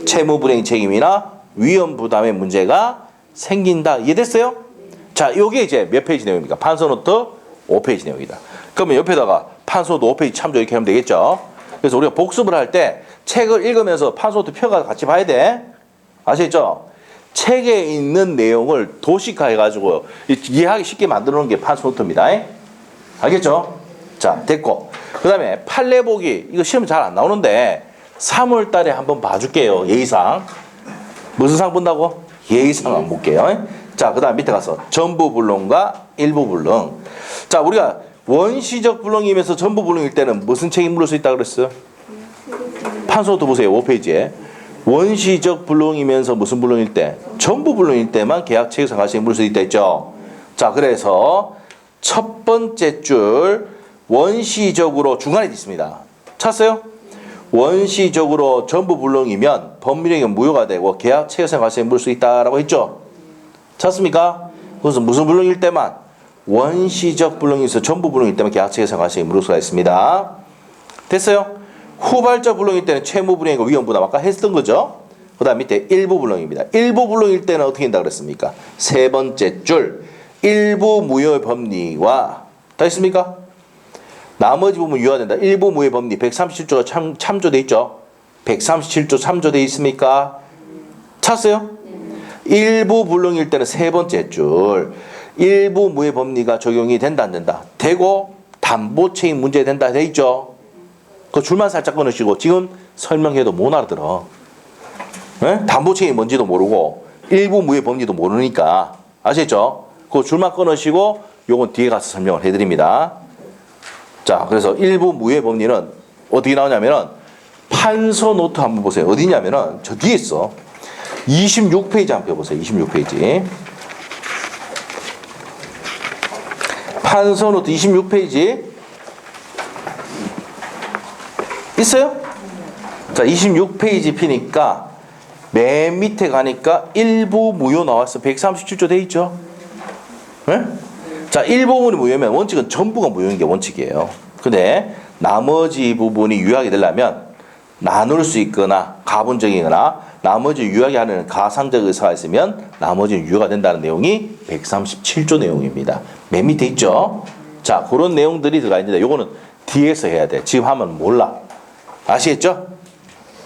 채무 불이행 책임이나 위험 부담의 문제가 생긴다. 이해됐어요? 자, 요게 이제 몇 페이지 내용입니까? 판서노트 5페이지 내용이다. 그러면 옆에다가 판소노트 5페이지 참조 이렇게 하면 되겠죠. 그래서 우리가 복습을 할 때 책을 읽으면서 판소노트 표가 같이 봐야 돼. 아시겠죠? 책에 있는 내용을 도식화해가지고 이해하기 쉽게 만들어 놓은 게 판소노트입니다. 알겠죠? 자, 됐고. 그 다음에 판례보기. 이거 시험 잘 안 나오는데 3월 달에 한번 봐줄게요. 예의상. 무슨 상 본다고? 예의상 한번 볼게요. 자, 그 다음 밑에 가서 전부 불능과 일부 불능. 자, 우리가 원시적 불능이면서 전부 불능일 때는 무슨 책이 물을 수 있다고 그랬어요? 판소노트 보세요. 5페이지에. 원시적 불능이면서 무슨 불능일 때? 전부 불능일 때만 계약 체계상 과실이 물을 수 있다 했죠. 자, 그래서 첫 번째 줄 원시적으로 중간에 있습니다. 찾았어요? 원시적으로 전부 불능이면 법률행위는 무효가 되고 계약 체계상 과실이 물을 수 있다라고 했죠. 찾습니까? 그래서 무슨 불능일 때만? 원시적 불능에서 전부 불능일 때만 계약 체계상 과실이 물을 수가 있습니다. 됐어요? 후발적 불능일 때는 채무 불이행과 위험 부담 아까 했던 거죠. 그 다음 밑에 일부 불능입니다. 일부 불능일 때는 어떻게 된다 그랬습니까? 세 번째 줄 일부 무효 법리와 다 있습니까? 나머지 부분 유효된다. 일부 무효 법리 137조가 참조돼 있죠. 137조 참조돼 있습니까? 찾았어요? 일부 불능일 때는 세 번째 줄 일부 무효 법리가 적용이 된다 안 된다. 되고 담보 책임 문제 된다 돼 있죠. 그 줄만 살짝 끊으시고 지금 설명해도 못 알아들어. 네? 담보 책임이 뭔지도 모르고 일부 무효 법리도 모르니까 아시겠죠? 그 줄만 끊으시고 요건 뒤에 가서 설명을 해드립니다. 자, 그래서 일부 무효 법리는 어떻게 나오냐면은 판서노트 한번 보세요. 어디냐면은 저 뒤에 있어. 26페이지 한번 펴보세요. 26페이지. 판서노트 26페이지 있어요? 자, 26페이지 피니까 맨 밑에 가니까 일부 무효 나왔어. 137조 돼 있죠? 네? 자, 일부분이 무효면 원칙은 전부가 무효인 게 원칙이에요. 근데 나머지 부분이 유효하게 되려면 나눌 수 있거나 가분적이거나 나머지 유효하게 하는 가상적 의사가 있으면 나머지는 유효가 된다는 내용이 137조 내용입니다. 맨 밑에 있죠? 자, 그런 내용들이 들어가 있는데 요거는 뒤에서 해야 돼. 지금 하면 몰라. 아시겠죠?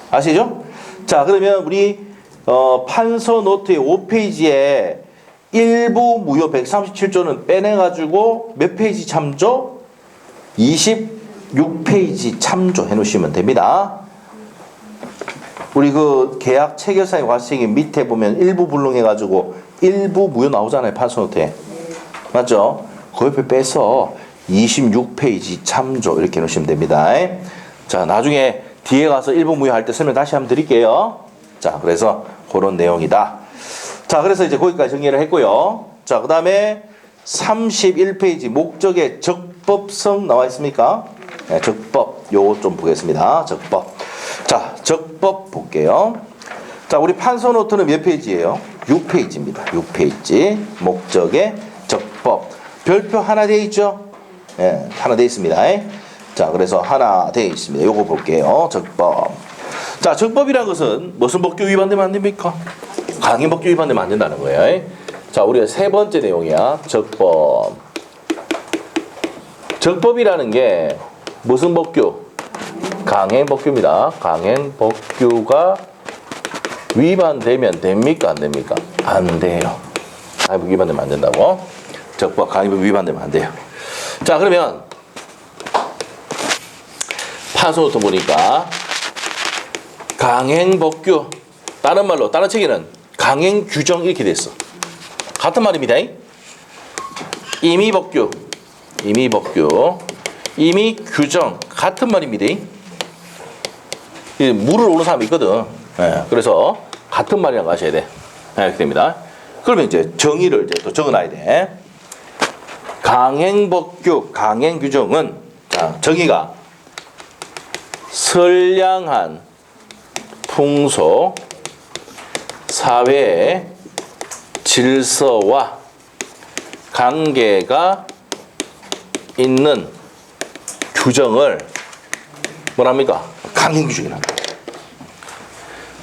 아시죠? 자, 그러면 우리 판서노트의 5페이지에 일부 무효 137조는 빼내가지고 몇 페이지 참조? 26페이지 참조 해놓으시면 됩니다. 우리 그 계약 체결상의 과실責밑에 보면 일부 불능해가지고 일부 무효 나오잖아요. 판서노트에. 맞죠? 그 옆에 빼서 26페이지 참조 이렇게 해놓으시면 됩니다. 자, 나중에 뒤에 가서 일부 무효 할 때 설명 다시 한번 드릴게요. 자, 그래서 그런 내용이다. 자, 그래서 이제 거기까지 정리를 했고요. 자, 그 다음에 31페이지 목적의 적법성 나와 있습니까? 네, 적법 요거 좀 보겠습니다. 적법. 자, 적법 볼게요. 자, 우리 판서노트는 몇 페이지예요? 6페이지입니다. 6페이지 목적의 적법. 별표 하나 돼 있죠? 네, 하나 돼 있습니다. 자, 그래서 하나 돼 있습니다. 요거 볼게요. 적법. 자, 적법이라는 것은 무슨 법규 위반되면 안 됩니까? 강행법규 위반되면 안 된다는 거예요. 자, 우리가 세 번째 내용이야. 적법. 적법이라는 게 무슨 법규? 강행법규입니다. 강행법규가 위반되면 됩니까? 안 됩니까? 안 돼요. 강행법규 위반되면 안 된다고. 적법, 강행법규 위반되면 안 돼요. 자, 그러면 판서노트 보니까 강행법규, 다른 말로 다른 책에는 강행규정 이렇게 됐어. 같은 말입니다. 임의법규, 임의법규, 임의규정 같은 말입니다. 물을 오는 사람이 있거든. 네, 그래서 같은 말이라고 하셔야 돼. 네, 이렇게 됩니다. 그러면 이제 정의를 이제 또 적어놔야 돼. 강행법규, 강행규정은 자, 정의가 선량한 풍속, 사회의 질서와 관계가 있는 규정을 뭐랍니까? 강행규정이랍니다.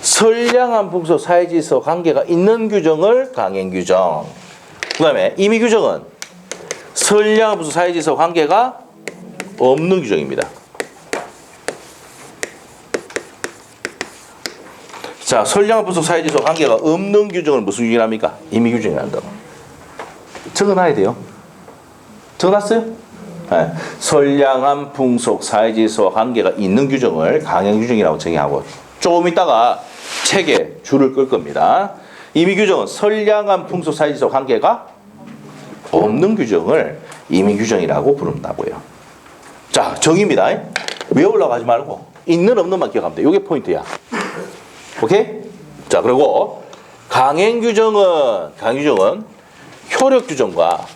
선량한 풍속, 사회 질서, 관계가 있는 규정을 강행규정. 그 다음에 임의규정은 선량한 분수 사이지수 관계가 없는 규정입니다. 자, 선량한 분수 사이지수 관계가 없는 규정을 무슨 규정이랍니까? 임의 규정이란다. 적어놔야 돼요. 적어놨어요? 네. 선량한 풍속 사이지수와 관계가 있는 규정을 강행 규정이라고 정의하고 조금 있다가 책에 줄을 끌 겁니다. 임의 규정은 선량한 풍속 사이지수와 관계가 없는 규정을 임의 규정이라고 부른다고요. 자, 정의입니다. 외우려고 하지 말고 있는 없는만 기억하면 돼. 이게 포인트야. 오케이? 자, 그리고 강행 규정은 효력 규정과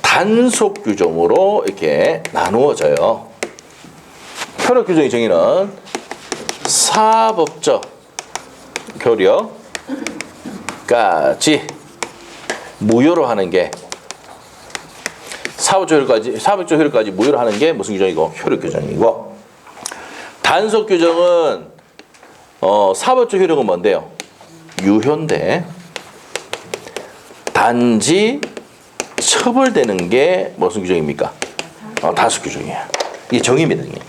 단속 규정으로 이렇게 나누어져요. 효력 규정의 정의는 사법적 효력까지 무효로 하는 게 사법적 효력까지 무효로 하는 게 무슨 규정이고? 효력 규정이고, 단속 규정은 사법적 효력은 뭔데요? 유효인데 단지 처벌되는 게 무슨 규정입니까? 단속 규정이에요. 이게 정의입니다. 정의.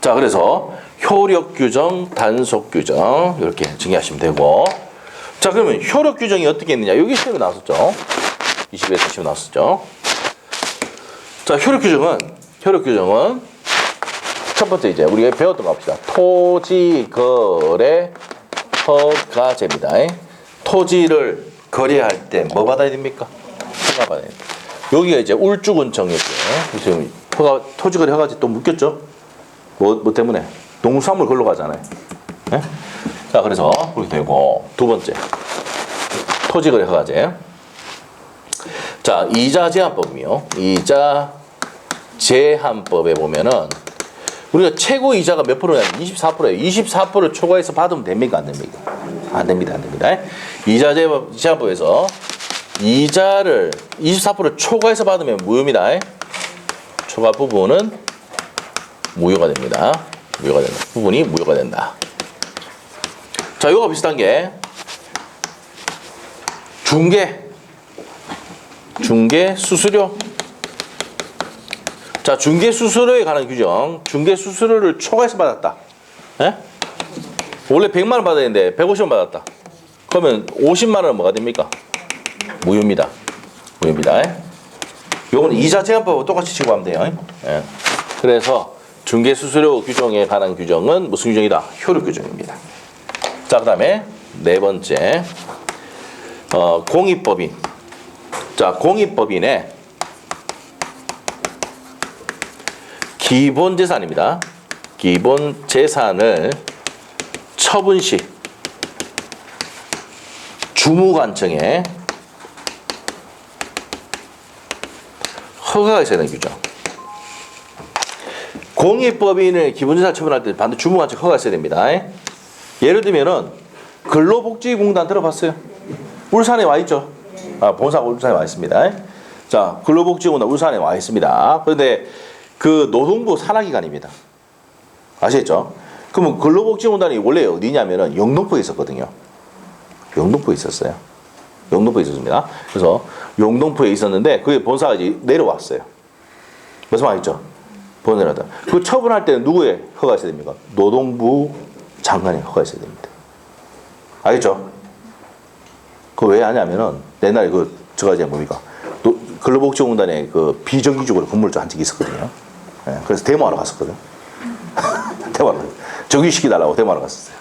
자, 그래서 효력 규정, 단속 규정 이렇게 정의하시면 되고, 자, 그러면 효력 규정이 어떻게 있느냐? 여기 시험에 나왔었죠. 20에서 시험에 나왔었죠. 자, 효력 규정은 첫 번째 이제 우리가 배웠던 거 봅시다. 토지 거래 허가제입니다. 토지를 거래할 때 뭐 받아야 됩니까? 허가 받아야 됩니다. 여기가 이제 울주군청이었죠. 지금 토지 거래 허가제 또 묶였죠? 뭐 때문에? 농수산물 걸로 가잖아요. 네? 자, 그래서 그렇게 되고, 두 번째 토지 거래 허가제. 자, 이자 제한법이요. 이자 제한법에 보면은 우리가 최고 이자가 몇 프로냐면 24%예요. 24%를 초과해서 받으면 됩니까? 안 됩니까? 안 됩니다. 안 됩니다. 이자 제한법에서 이자를 24% 초과해서 받으면 무효입니다. 초과 부분은 무효가 됩니다. 무효가 된다. 부분이 무효가 된다. 자, 이거가 비슷한 게 중개 수수료. 자, 중개 수수료에 관한 규정. 중개 수수료를 초과해서 받았다. 에? 원래 100만 원 받아야 되는데 150원 받았다. 그러면 50만 원은 뭐가 됩니까? 무효입니다. 무효입니다. 요거는 이자 제한법하고 똑같이 취급하면 돼요. 예. 그래서 중개 수수료 규정에 관한 규정은 무슨 규정이다? 효력 규정입니다. 자, 그다음에 네 번째 공익법인. 자, 공익법인의 기본 재산입니다. 기본 재산을 처분 시 주무관청에 허가가 있어야 되는 규정. 공익법인을 기본 재산 처분할 때 반드시 주무관청 허가가 있어야 됩니다. 예를 들면은 근로복지공단 들어봤어요? 울산에 와 있죠? 본사가 울산에 와 있습니다. 자, 근로복지공단 울산에 와 있습니다. 그런데 그 노동부 산하기관입니다. 아시겠죠? 그러면 근로복지공단이 원래 어디냐면은 영등포에 있었거든요. 영등포에 있었어요. 영등포에 있었습니다. 그래서 영등포에 있었는데 그게 본사가 이제 내려왔어요. 무슨 말이죠? 본사라다. 그 처분할 때는 누구의 허가가 있어야 됩니까? 노동부 장관의 허가가 있어야 됩니다. 알겠죠? 그거 왜 하냐면은 옛날에 저가 이제 뭡니까? 근로복지공단에 그 비정규직으로 근무를 한 적이 있었거든요. 예, 그래서 데모하러 갔었거든. 데모하러 정규시키달라고 데모하러 갔었어요.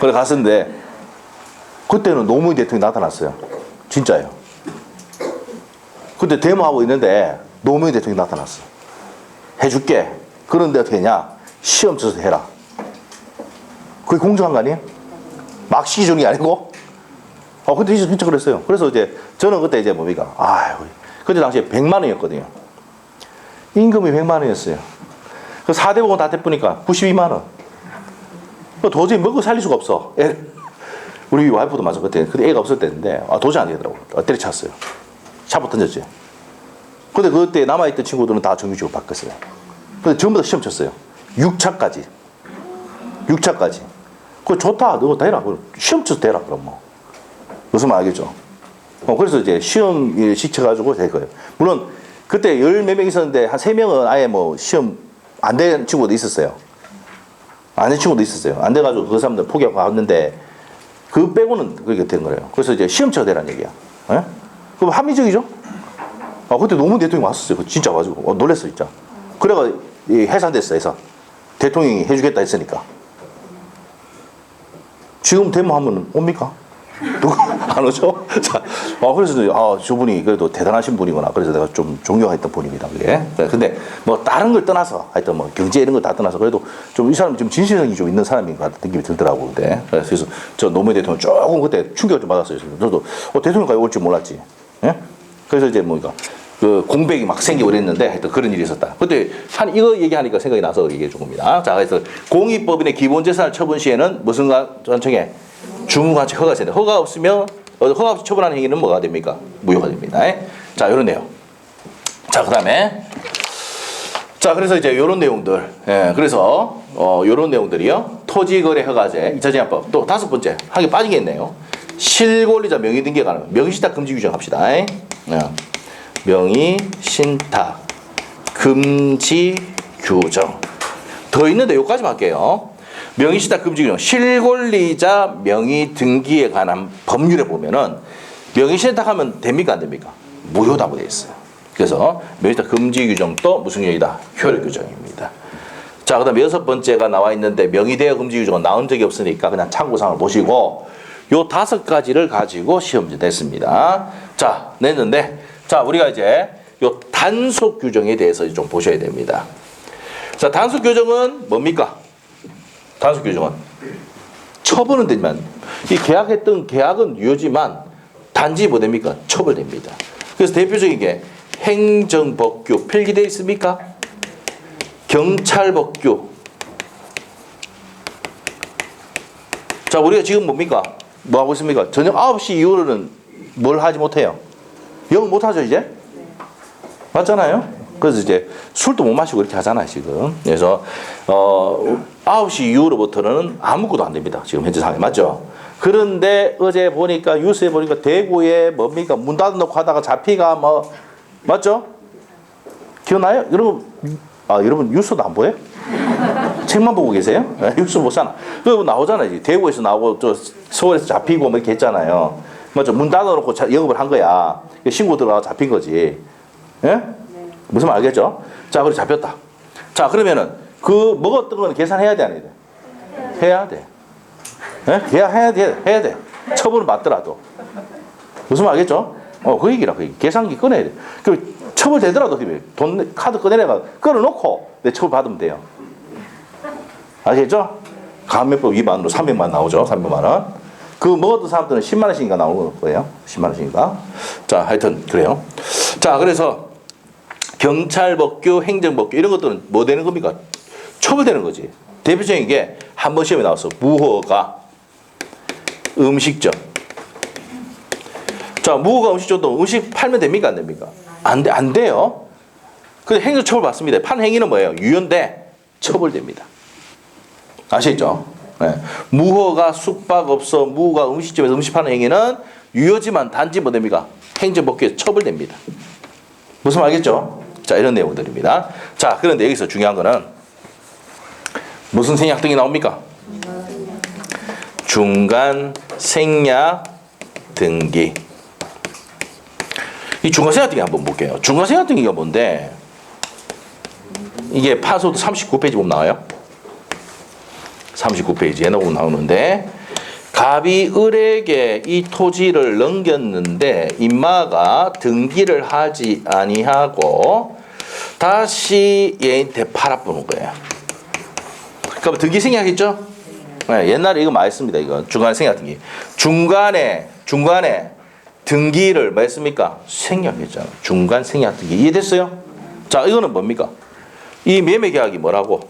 그래 갔었는데 그때는 노무현 대통령이 나타났어요. 진짜예요. 그때 데모하고 있는데 노무현 대통령이 나타났어. 해줄게. 그런데 어떻게 했냐? 시험 쳐서 해라. 그게 공정한 거 아니에요? 막 시키 주는 게 아니고? 그때 진짜 그랬어요. 그래서 이제 저는 그때 이제 뭡니까? 그때 당시에 100만 원이었거든요. 임금이 100만 원이었어요. 그 4대 보고 다 떼보니까 92만 원. 도저히 먹고 살릴 수가 없어. 우리 와이프도 맞아. 그때 애가 없을 때인데 도저히 안 되더라고. 때려쳤어요. 차부터 던졌지. 근데 그때 남아있던 친구들은 다 정규직으로 바꿨어요. 근데 전부 다 시험 쳤어요. 6차까지. 6차까지. 그거 좋다. 너 대라. 시험 쳐서 대라. 그럼 뭐. 무슨 말 알겠죠? 그래서 이제 시험 시켜가지고 될 거예요. 물론 그때 10몇 명 있었는데 한 3명은 아예 뭐 시험 안 된 친구도 있었어요. 안 된 친구도 있었어요. 안 돼가지고 그 사람들 포기하고 갔는데 그 빼고는 그렇게 된 거예요. 그래서 이제 시험 쳐야 되라는 얘기야. 예? 그럼 합리적이죠? 그때 노무현 대통령이 왔었어요. 진짜 와가지고. 놀랬어, 진짜. 그래가 해산됐어, 해산. 대통령이 해주겠다 했으니까. 지금 되면 하면 옵니까? 누구 안 오죠? 자, 그래서 저분이 그래도 대단하신 분이구나. 그래서 내가 좀 존경했던 분입니다. 그게. 근데 뭐 다른 걸 떠나서 하여튼 뭐 경제 이런 걸 다 떠나서 그래도 좀 이 사람이 좀 진실성이 좀 있는 사람인 것 같은 느낌이 들더라고. 근데 그래서 저 노무현 대통령 조금 그때 충격을 좀 받았어요. 저도 대통령까지 올 줄 몰랐지. 예? 그래서 이제 뭐니까 그 공백이 막 생기고 그랬는데 하여튼 그런 일이 있었다. 그때 이거 얘기하니까 생각이 나서 얘기해 준 겁니다. 자, 그래서 공익법인의 기본재산을 처분 시에는 무슨 관청에 주무관청 허가가 있어야 돼. 허가 없으면 허가 없이 처분하는 행위는 뭐가 됩니까? 무효가 됩니다. 자, 요런 내용. 자, 그다음에 자, 그래서 이제 요런 내용들. 그래서 요런 내용들이요. 토지거래 허가제, 2차 제한법. 또 5번째. 하게 빠지겠네요. 실권리자 명의 등기에 관한 명의신탁 금지 규정 합시다. 명의 신탁 금지 규정. 더 있는데 요까지만 할게요. 명의 신탁 금지 규정. 실권리자 명의 등기에 관한 법률에 보면은 명의 신탁하면 됩니까 안 됩니까? 무효라고 되어 있어요. 그래서 명의 신탁 금지 규정도 무슨 규정이다? 효력 규정입니다. 자, 그다음 6번째가 나와 있는데 명의 대여 금지 규정은 나온 적이 없으니까 그냥 참고사항을 보시고 요 5가지를 가지고 시험 문제 냈습니다. 자, 냈는데 자, 우리가 이제 요 단속 규정에 대해서 좀 보셔야 됩니다. 자, 단속 규정은 뭡니까? 단속 규정은 처분은 되지만 이 계약했던 계약은 유효지만 단지 뭐 됩니까? 처벌됩니다. 그래서 대표적인 게 행정법규 필기되어 있습니까? 경찰법규. 자, 우리가 지금 뭡니까? 뭐 하고 있습니까? 저녁 9시 이후로는 뭘 하지 못해요? 영업 못하죠, 이제? 맞잖아요? 그래서 이제 술도 못 마시고 이렇게 하잖아요, 지금. 그래서, 9시 이후로부터는 아무것도 안 됩니다. 지금 현재 상황에. 맞죠? 그런데 어제 보니까, 뉴스에 보니까 대구에 뭡니까? 문 닫아놓고 하다가 잡히가 뭐, 맞죠? 기억나요? 여러분 뉴스도 안 보여요? 책만 보고 계세요? 뉴스 못 사나? 그거 나오잖아요. 대구에서 나오고 또 서울에서 잡히고 뭐 이렇게 했잖아요. 맞죠? 문 닫아놓고 영업을 한 거야. 신고 들어가 잡힌 거지. 예? 네. 무슨 말 알겠죠? 자, 그래 잡혔다. 자, 그러면은 그 먹었던 거는 계산해야 돼, 안 해야 돼? 해야 돼. 예? 계산해야 돼. 해야 돼. 처분을 받더라도. 무슨 말 알겠죠? 그 얘기라, 그 얘기. 계산기 꺼내야 돼. 그 처벌되더라도 돈 카드 꺼내려가 끊어놓고 내 처벌 받으면 돼요. 아시겠죠? 감면법 위반으로 300만 나오죠. 300만 원. 그 먹었던 사람들은 10만 원씩인가 나오는 거예요. 10만 원씩인가. 자, 하여튼 그래요. 자, 그래서 경찰법규, 행정법규 이런 것들은 뭐 되는 겁니까? 처벌되는 거지. 대표적인 게 한 번 시험에 나왔어. 무허가 음식점. 자, 무허가 음식점도 음식 팔면 됩니까 안 됩니까? 안 돼요. 그래서 행정처벌 받습니다. 판 행위는 뭐예요? 유연돼 처벌됩니다. 아시겠죠? 네. 무허가 숙박업소, 무허가 음식점에서 음식 파는 행위는 유효지만 단지 뭐 됩니까? 행정법규에서 처벌됩니다. 무슨 말 알겠죠? 자, 이런 내용들입니다. 자, 그런데 여기서 중요한 거는 무슨 생략 등이 나옵니까? 중간 생략 등기. 이 중간 생략 등기 한번 볼게요. 중간 생략 등기가 뭔데? 이게 파소도 39페이지 보면 나와요. 39페이지에 보면 나오는데 갑이 을에게 이 토지를 넘겼는데 인마가 등기를 하지 아니하고 다시 얘한테 팔아보는 거예요. 그럼 등기 생략했죠? 네, 옛날에 이거 많이 씁니다. 이거 중간 생략 등기. 중간에 등기를 뭐 했습니까? 생략했잖아. 중간 생략 등기. 이해됐어요? 자, 이거는 뭡니까? 이 매매 계약이 뭐라고?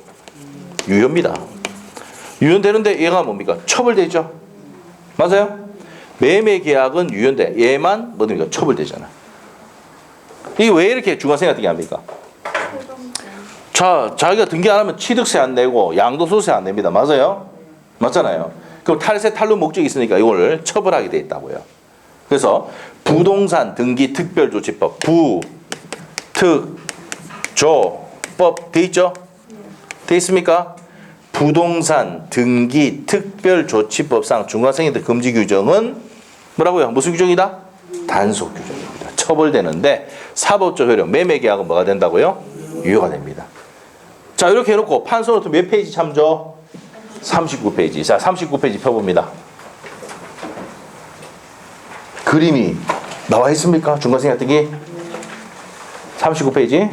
유효입니다. 유효되는데 얘가 뭡니까? 처벌되죠. 맞아요? 매매 계약은 유효인데 얘만 뭐됩니까? 처벌되잖아. 이게 왜 이렇게 중간 생략 등기 합니까? 자, 자기가 등기 안 하면 취득세 안 내고 양도소득세 안 냅니다. 맞아요? 맞잖아요. 그럼 탈세 탈루 목적이 있으니까 이걸 처벌하게 돼 있다고요. 그래서 부동산 등기 특별조치법 부특조법 돼 있죠? 돼 있습니까? 부동산 등기 특별조치법상 중과생이들 금지 규정은 뭐라고요? 무슨 규정이다? 단속 규정입니다. 처벌되는데 사법적 효력 매매계약은 뭐가 된다고요? 유효가 됩니다. 자, 이렇게 해놓고 판소노트 몇 페이지 참조? 39페이지. 자, 39페이지 펴봅니다. 그림이 나와 있습니까? 중과생 합격이 39페이지.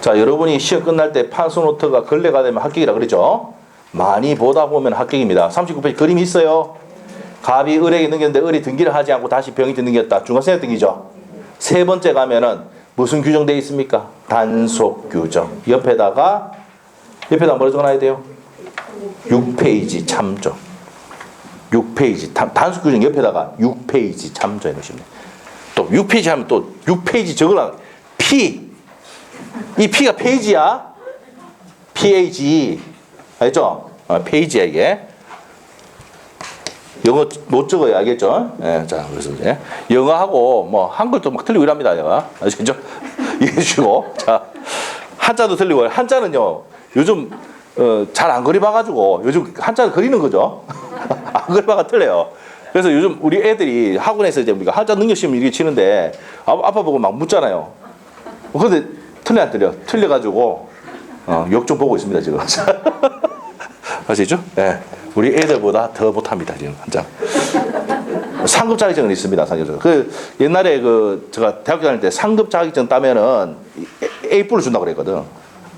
자, 여러분이 시험 끝날 때 판소노트가 걸레가 되면 합격이라 그러죠. 많이 보다 보면 합격입니다. 39페이지 그림이 있어요. 갑이 을에게 넘겼는데 을이 등기를 하지 않고 다시 병이 등기했다. 중과생 등기죠. 세 번째 가면은 무슨 규정 되어 있습니까? 단속 규정. 옆에다가 뭐라 적어놔야 돼요? 6페이지 참조. 6페이지 단속 규정 옆에다가 6페이지 참조해 놓으시면 돼요. 또 6페이지 하면 또 6페이지 적으라. 이 P가 페이지야. PAG. 알죠? 페이지야 이게. 영어 못 적어요. 알겠죠? 예, 자, 그래서 이제 영어하고 뭐 한글도 막 틀리고 이랍니다. 영어. 아시겠죠? 이해해 주시고. 자, 한자도 틀리고 한자는요. 요즘 잘 안 그려봐가지고 요즘 한자를 그리는 거죠. 안 그려봐가 틀려요. 그래서 요즘 우리 애들이 학원에서 이제 우리가 한자 능력 시험 이렇게 치는데 아빠 보고 막 묻잖아요. 근데 틀려 안 틀려? 틀려가지고 욕 좀 보고 있습니다 지금. 아시죠? 예. 우리 애들보다 더 못합니다 지금 한자. 상급 자격증은 있습니다. 상급. 그 옛날에 제가 대학교 다닐 때 상급 자격증 따면은 A+을 준다고 그랬거든.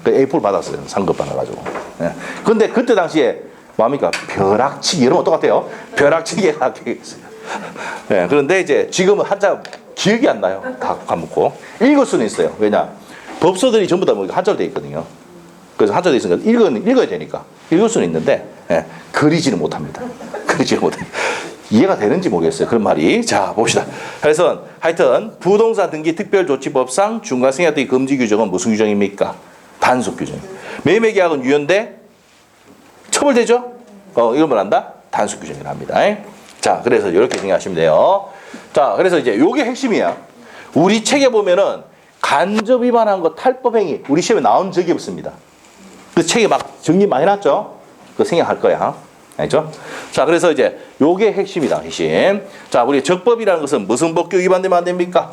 그 A+ 받았어요. 상급 받아가지고. 예. 근데 그때 당시에 뭡니까? 벼락치기 이런 거 똑같아요. 벼락치기가 합격했어요. 예. 그런데 이제 지금은 한자 기억이 안 나요. 다 까먹고. 읽을 수는 있어요. 왜냐? 법서들이 전부 다 뭐 한자로 되어 있거든요. 그래서 한자로 되어 있으니까 읽어야 되니까 읽을 수는 있는데 예. 그리지는 못합니다. 그리지는 못해요. 이해가 되는지 모르겠어요. 그런 말이. 자, 봅시다. 그래서 하여튼 부동산 등기 특별조치법상 중과생활 등기 금지 규정은 무슨 규정입니까? 단속 규정. 매매계약은 유효인데 처벌되죠? 이러면 한다? 단속 규정이라 합니다. 자, 그래서 이렇게 생각하시면 돼요. 자, 그래서 이제 요게 핵심이야. 우리 책에 보면은 간접 위반한 거 탈법행위 우리 시험에 나온 적이 없습니다. 그 책에 막 정리 많이 났죠? 그거 생각할 거야. 알죠? 자, 그래서 이제 요게 핵심이다. 핵심. 자, 우리 적법이라는 것은 무슨 법규 위반되면 안 됩니까?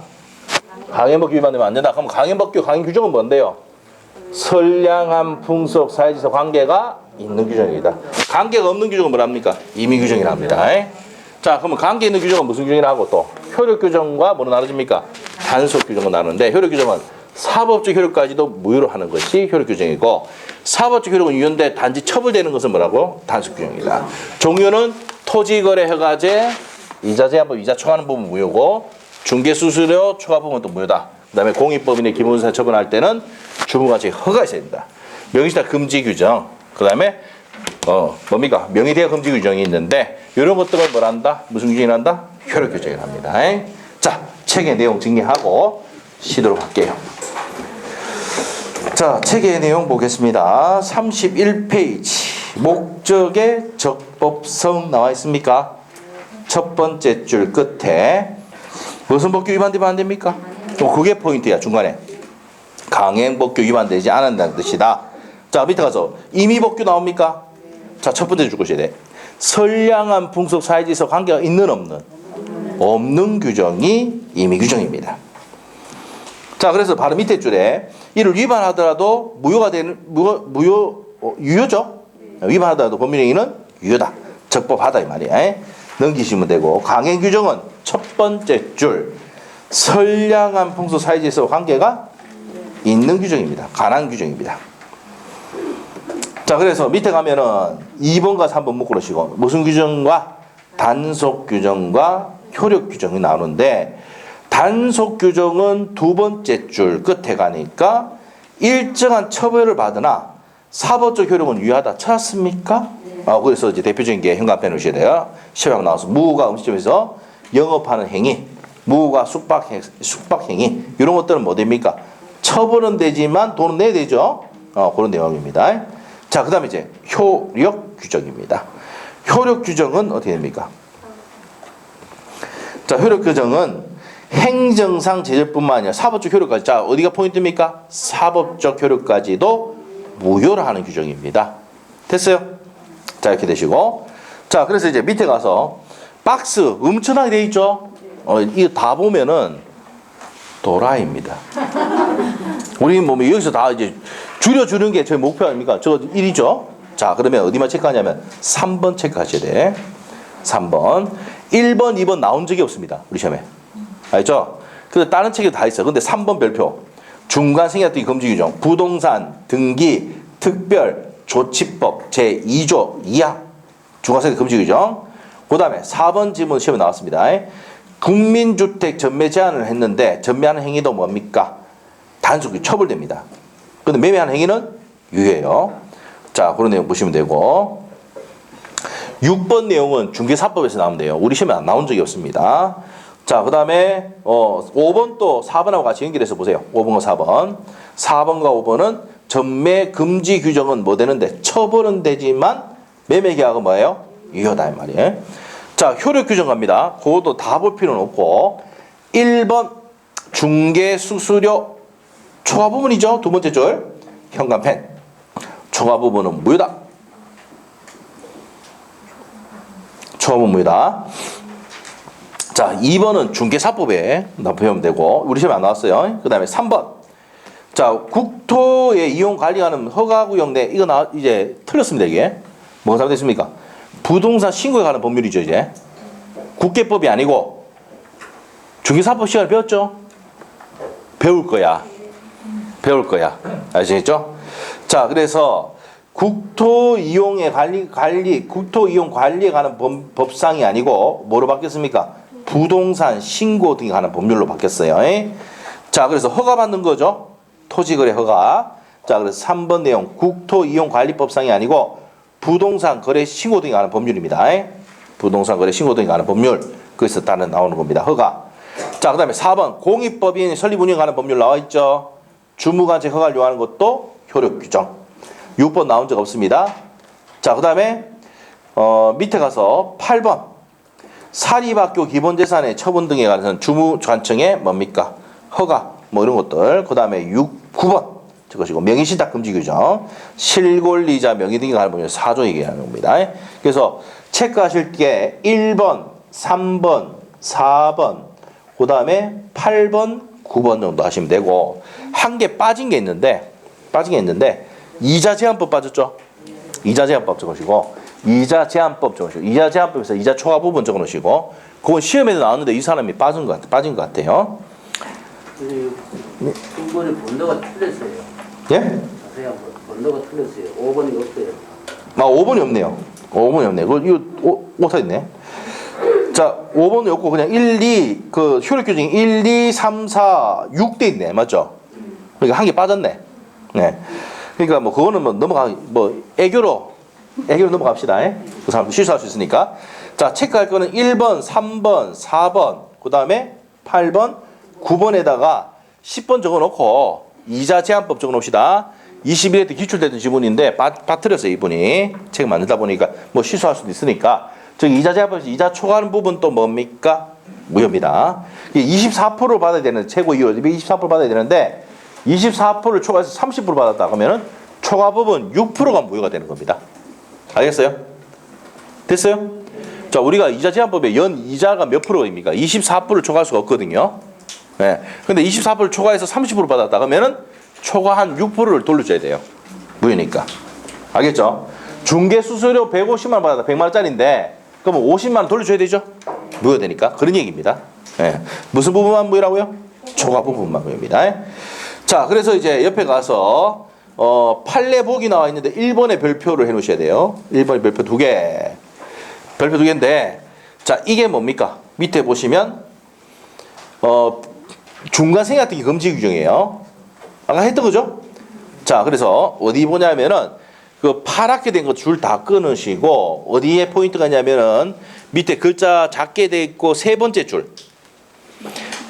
강행법규 위반되면 안 된다. 그럼 강행법규 강행 규정은 뭔데요? 선량한 풍속 사회질서 관계가 있는 규정입니다. 관계가 없는 규정은 뭐랍니까? 임의 규정이라 합니다. 자, 그러면 관계 있는 규정은 무슨 규정이라고 또 효력 규정과 뭐로 나눠집니까? 단속 규정은 나누는데 효력 규정은 사법적 효력까지도 무효로 하는 것이 효력 규정이고 사법적 효력은 유효인데 단지 처벌되는 것은 뭐라고? 단속 규정이다. 종료는 토지거래허가제, 이자제한법, 이자 초과하는 법은 무효고 중개수수료 초과법은 또 무효다. 그 다음에 공익법인의 기본사 처분할 때는 주무관청이 허가가 있어야 된다. 명의시타 금지 규정. 그 다음에 뭡니까? 명의대여 금지 규정이 있는데 이런 것들을 뭘 한다? 무슨 규정이 한다? 효력 규정이 합니다. 자, 책의 내용 정리하고 쉬도록 할게요. 자, 책의 내용 보겠습니다. 31페이지 목적의 적법성 나와 있습니까? 첫 번째 줄 끝에 무슨 법규 위반되면 안 됩니까? 그게 포인트야. 중간에 강행법규 위반되지 않는다는 뜻이다. 자, 밑에 가서 임의법규 나옵니까? 자, 첫 번째 줄 것이야 돼. 선량한 풍속 사회질서 관계가 있는 없는 규정이 임의 규정입니다. 자, 그래서 바로 밑에 줄에 이를 위반하더라도 유효죠? 위반하더라도 법률행위는 유효다. 적법하다 이 말이야. 넘기시면 되고 강행 규정은 첫 번째 줄 선량한 풍속 사회질서 관계가 있는 규정입니다. 가난 규정입니다. 자, 그래서 밑에 가면은 2번과 3번 묶으시고 무슨 규정과 단속 규정과 효력 규정이 나오는데 단속 규정은 두 번째 줄 끝에 가니까 일정한 처벌을 받으나 사법적 효력은 유효하다. 찾았습니까? 그래서 이제 대표적인 게 현관편에 놓으셔야 돼요. 시험에 나와서 무가 음식점에서 영업하는 행위, 무가 숙박 행위 이런 것들은 뭐 됩니까? 처벌은 되지만 돈은 내야 되죠. 그런 내용입니다. 자, 그 다음에 이제 효력 규정입니다. 효력 규정은 어떻게 됩니까? 자, 효력 규정은 행정상 제재뿐만 아니라 사법적 효력까지. 자, 어디가 포인트입니까? 사법적 효력까지도 무효로 하는 규정입니다. 됐어요? 자, 이렇게 되시고. 자, 그래서 이제 밑에 가서 박스 엄청나게 돼 있죠? 이거 다 보면은 도라입니다. 우리 몸이 여기서 다 이제 줄여주는 게 저희 목표 아닙니까? 저 1이죠? 자, 그러면 어디만 체크하냐면 3번 체크하셔야 돼. 3번. 1번, 2번 나온 적이 없습니다. 우리 시험에. 알죠? 근데 다른 책에 다 있어요. 근데 3번 별표. 중간 생략등기 금지 규정. 부동산, 등기, 특별, 조치법 제2조 2항. 중간 생략 금지 규정. 그 다음에 4번 지문 시험에 나왔습니다. 국민주택 전매 제한을 했는데 전매하는 행위도 뭡니까? 단속이 처벌됩니다. 근데 매매하는 행위는 유예요. 자, 그런 내용 보시면 되고. 6번 내용은 중개사법에서 나오면 돼요. 우리 시험에 안 나온 적이 없습니다. 자, 그 다음에 5번 또 4번하고 같이 연결해서 보세요. 5번과 4번. 4번과 5번은 전매 금지 규정은 뭐 되는데 처벌은 되지만 매매 계약은 뭐예요? 유효다 이 말이에요. 자, 효력 규정 갑니다. 그것도 다 볼 필요는 없고 1번 중개 수수료 초과 부분이죠. 두 번째 줄 현관펜 초과 부분은 무효다. 초과 부분 무효다. 자, 2번은 중개사법에 배우면 되고 우리 시험에 안 나왔어요. 그 다음에 3번. 자, 국토의 이용 관리하는 허가구역 내 이거 이제 틀렸습니다. 이게 뭐가 잘못됐습니까? 부동산 신고에 관한 법률이죠. 이제 국계법이 아니고 중개사법 시간에 배웠죠? 배울 거야. 아시겠죠? 자, 그래서 국토 이용에 국토 이용 관리에 관한 법상이 아니고 뭐로 바뀌었습니까? 부동산 신고 등에 관한 법률로 바뀌었어요. 자, 그래서 허가 받는 거죠. 토지거래 허가. 자, 그래서 3번 내용 국토 이용 관리법상이 아니고 부동산 거래 신고 등에 관한 법률입니다. 부동산 거래 신고 등에 관한 법률. 거기서 따른 나오는 겁니다. 허가. 자, 그 다음에 4번 공익법인 설립 운영에 관한 법률 나와 있죠. 주무관제 허가를 요하는 것도 효력 규정. 6번 나온 적 없습니다. 자, 그 다음에 밑에 가서 8번 사립학교 기본재산의 처분 등에 관해서는 주무관청의 뭡니까? 허가 뭐 이런 것들. 그 다음에 9번 저것이고 명의신탁 금지 규정 실권리자 명의 등에 관한 법률 4조 얘기하는 겁니다. 그래서 체크하실 게 1번, 3번, 4번 그 다음에 8번, 9번 정도 하시면 되고 한 개 빠진 게 있는데 이자 제한법 빠졌죠? 이자 제한법 적으시고 이자 제한법 적으시고 이자 제한법에서 이자 초과 부분 적어놓으시고 그건 시험에도 나왔는데 이 사람이 빠진 것 같아요. 두 번에 번호가 틀렸어요. 예? 자세히 한번 번호가 틀렸어요. 5번이 없어요. 5번이 없네요. 5번이 없네. 이거 오타 있네. 자, 5번이 없고 그냥 1, 2 그 효력 규정이 1, 2, 3, 4, 6대 있네. 맞죠? 그러니까 한 개 빠졌네. 네. 그러니까 뭐 그거는 뭐 애교로 넘어갑시다. 그 사람도 실수할 수 있으니까. 자, 체크할 거는 1번, 3번, 4번, 그 다음에 8번, 9번에다가 10번 적어놓고 이자 제한법 적어놓읍시다. 21회 때 기출됐던 지문인데 빠뜨렸어요. 이분이 책 만들다 보니까 뭐 실수할 수도 있으니까 저기 이자 제한법에서 이자 초과하는 부분 또 뭡니까? 무효입니다. 24%를 받아야 되는 최고 이율 24% 받아야 되는데 24%를 초과해서 30% 받았다 그러면은 초과 부분 6%가 무효가 되는 겁니다. 알겠어요? 됐어요? 자, 우리가 이자 제한법에 연 이자가 몇 프로입니까? 24%를 초과할 수가 없거든요. 네. 근데 24%를 초과해서 30% 받았다 그러면은 초과한 6%를 돌려줘야 돼요. 무효니까. 알겠죠? 중개 수수료 150만 원 받았다. 100만 원짜리인데 그러면 50만 원 돌려줘야 되죠? 무효되니까. 그런 얘기입니다. 네. 무슨 부분만 무효라고요? 초과 부분만 무효입니다. 자, 그래서 이제 옆에 가서 판례복이 나와 있는데 1번에 별표를 해 놓으셔야 돼요. 1번에 별표 2개. 별표 2개인데 자, 이게 뭡니까? 밑에 보시면 중간 생략등기 금지 규정이에요. 아까 했던 거죠? 자, 그래서 어디 보냐면은 그 파랗게 된 거 줄 다 끊으시고 어디에 포인트가 있냐면은 밑에 글자 작게 돼 있고 세 번째 줄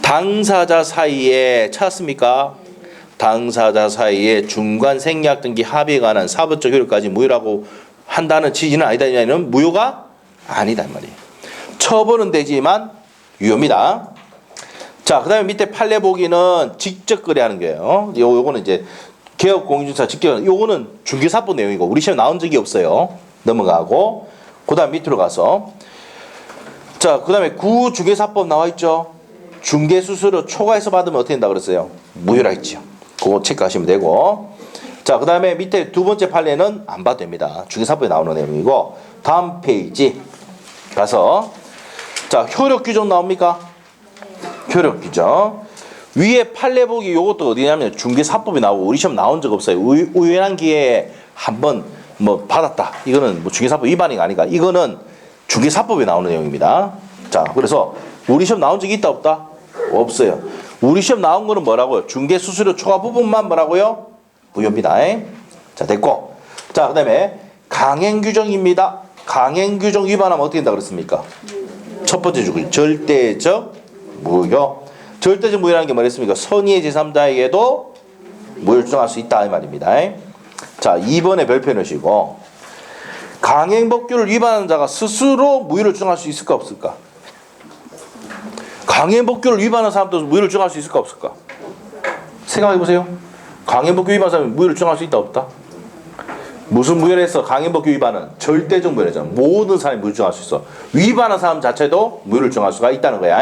당사자 사이에 찾았습니까? 당사자 사이의 중간 생략 등기 합의에 관한 사법적 효력까지 무효라고 한다는 취지는 아니다. 는 무효가 아니다 이 말이에요. 처벌은 되지만 유효입니다. 자, 그다음에 밑에 판례 보기는 직접 거래하는 거예요. 요거는 이제 개업 공인중개사 직접, 요거는 중개사법 내용이고 우리 시험 나온 적이 없어요. 넘어가고 그다음 밑으로 가서 자, 그다음에 구중개사법 나와 있죠. 중개 수수료 초과해서 받으면 어떻게 된다 그랬어요? 무효라 했죠. 그거 체크하시면 되고. 자, 그다음에 밑에 두 번째 판례는 안 봐도 됩니다. 중개사법에 나오는 내용이고. 다음 페이지 가서 자, 효력 규정 나옵니까? 효력 규정. 위에 판례 보기 요것도 어디냐면 중개사법이 나오고 우리 시험 나온 적 없어요. 우연한 기회에 한번 뭐 받았다. 이거는 뭐 중개사법 위반이 아니까 이거는 중개사법에 나오는 내용입니다. 자, 그래서 우리 시험 나온 적이 있다 없다? 없어요. 우리 시험 나온 거는 뭐라고요? 중개 수수료 초과 부분만 뭐라고요? 무효입니다. 자, 됐고. 자, 그다음에 강행 규정입니다. 강행 규정 위반하면 어떻게 된다 그랬습니까? 첫 번째 주기 절대적 무효. 절대적 무효라는 게 뭐랬습니까? 선의의 제3자에게도 무효를 주장할 수 있다 이 말입니다. 자, 2번에 별표 넣으시고 강행법규를 위반하는 자가 스스로 무효를 주장할 수 있을까 없을까? 강행법규를 위반하는 사람도 무효를 주장할 수 있을까 없을까? 생각해 보세요. 강행법규 위반하는 사람이 무효를 주장할 수 있다 없다? 무슨 무효를 했어? 강행법규 위반은 절대적 무효잖아. 모든 사람이 무효를 주장할 수 있어. 위반한 사람 자체도 무효를 주장할 수가 있다는 거야.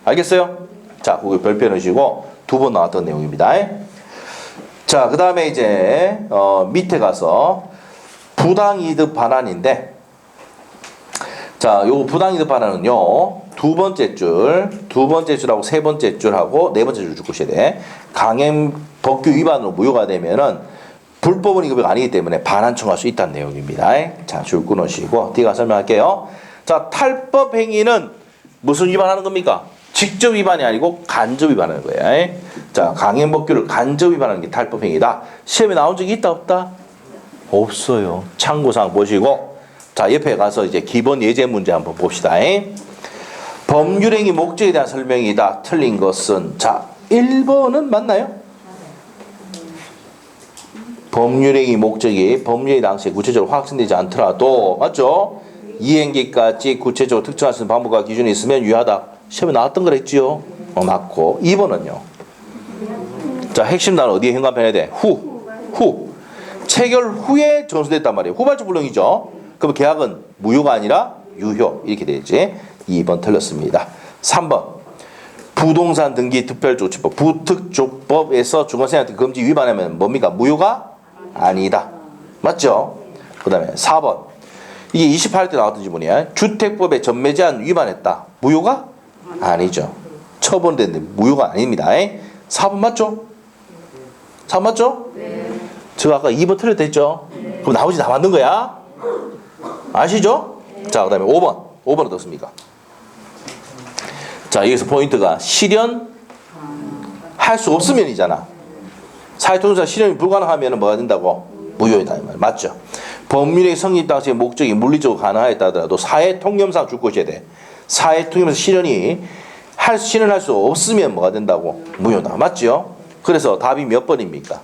알겠어요? 자, 그거 별표 넣으시고 두 번 나왔던 내용입니다. 자, 그 다음에 이제 밑에 가서 부당이득 반환인데, 자, 요 부당이득 반환은요 두 번째 줄하고 세 번째 줄하고 네 번째 줄 주셔야 돼. 강행법규 위반으로 무효가 되면은 불법은 이급이 아니기 때문에 반환 청구할 수 있다는 내용입니다. 자, 줄 끊으시고 뒤가 설명할게요. 자, 탈법 행위는 무슨 위반하는 겁니까? 직접 위반이 아니고 간접 위반하는 거예요. 자, 강행법규를 간접 위반하는 게 탈법 행위다. 시험에 나온 적이 있다 없다? 없어요. 참고사항 보시고 자, 옆에 가서 이제 기본 예제 문제 한번 봅시다. 법률행위 목적에 대한 설명이다. 틀린 것은 자, 1번은 맞나요? 법률행위 목적이 법률의 당시에 구체적으로 확정되지 않더라도 맞죠? 이행기까지 구체적으로 특정할 수 있는 방법과 기준이 있으면 유효하다. 시험에 나왔던 거랬지요? 맞고. 2번은요. 자, 핵심 단어 어디에 현관편해야 돼? 후. 체결 후에 전수됐단 말이에요. 후발적 불능이죠. 그럼 계약은 무효가 아니라 유효 이렇게 되지. 2번 틀렸습니다. 3번 부동산 등기 특별조치법 부특조법에서 중간생활 금지 위반하면 뭡니까? 무효가 아니다. 맞죠? 그 다음에 4번 이게 28회 때 나왔던 지문이야. 주택법의 전매 제한 위반했다. 무효가 아니죠. 처분됐는데 무효가 아닙니다. 4번 맞죠? 4번 맞죠? 네. 저 아까 2번 틀렸다 했죠? 네. 그럼 나머지 다 맞는 거야? 아시죠? 네. 자, 그 다음에 5번. 5번 어떻습니까? 자, 여기서 포인트가 실현 할 수 없으면이잖아. 사회통상 실현이 불가능하면 뭐가 된다고? 무효이다. 이 말. 맞죠? 법률의 성립 당시의 목적이 물리적으로 가능하였다 하더라도 사회통념상 줄 것이어야 돼. 사회통념에서 실현할 수 없으면 뭐가 된다고? 무효다. 맞죠? 그래서 답이 몇 번입니까?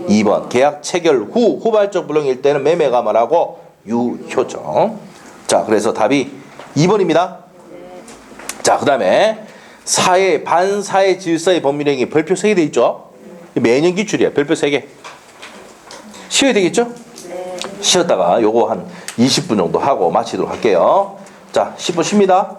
2번. 계약 체결 후 후발적 불능일 때는 매매가 말하고 유효죠. 자, 그래서 답이 2번입니다. 자, 그 다음에 사회 반사회 질서의 법률행위 별표 3개 돼 있죠? 매년 기출이야. 별표 3개. 쉬어야 되겠죠? 쉬었다가 요거 한 20분 정도 하고 마치도록 할게요. 자, 10분 쉽니다.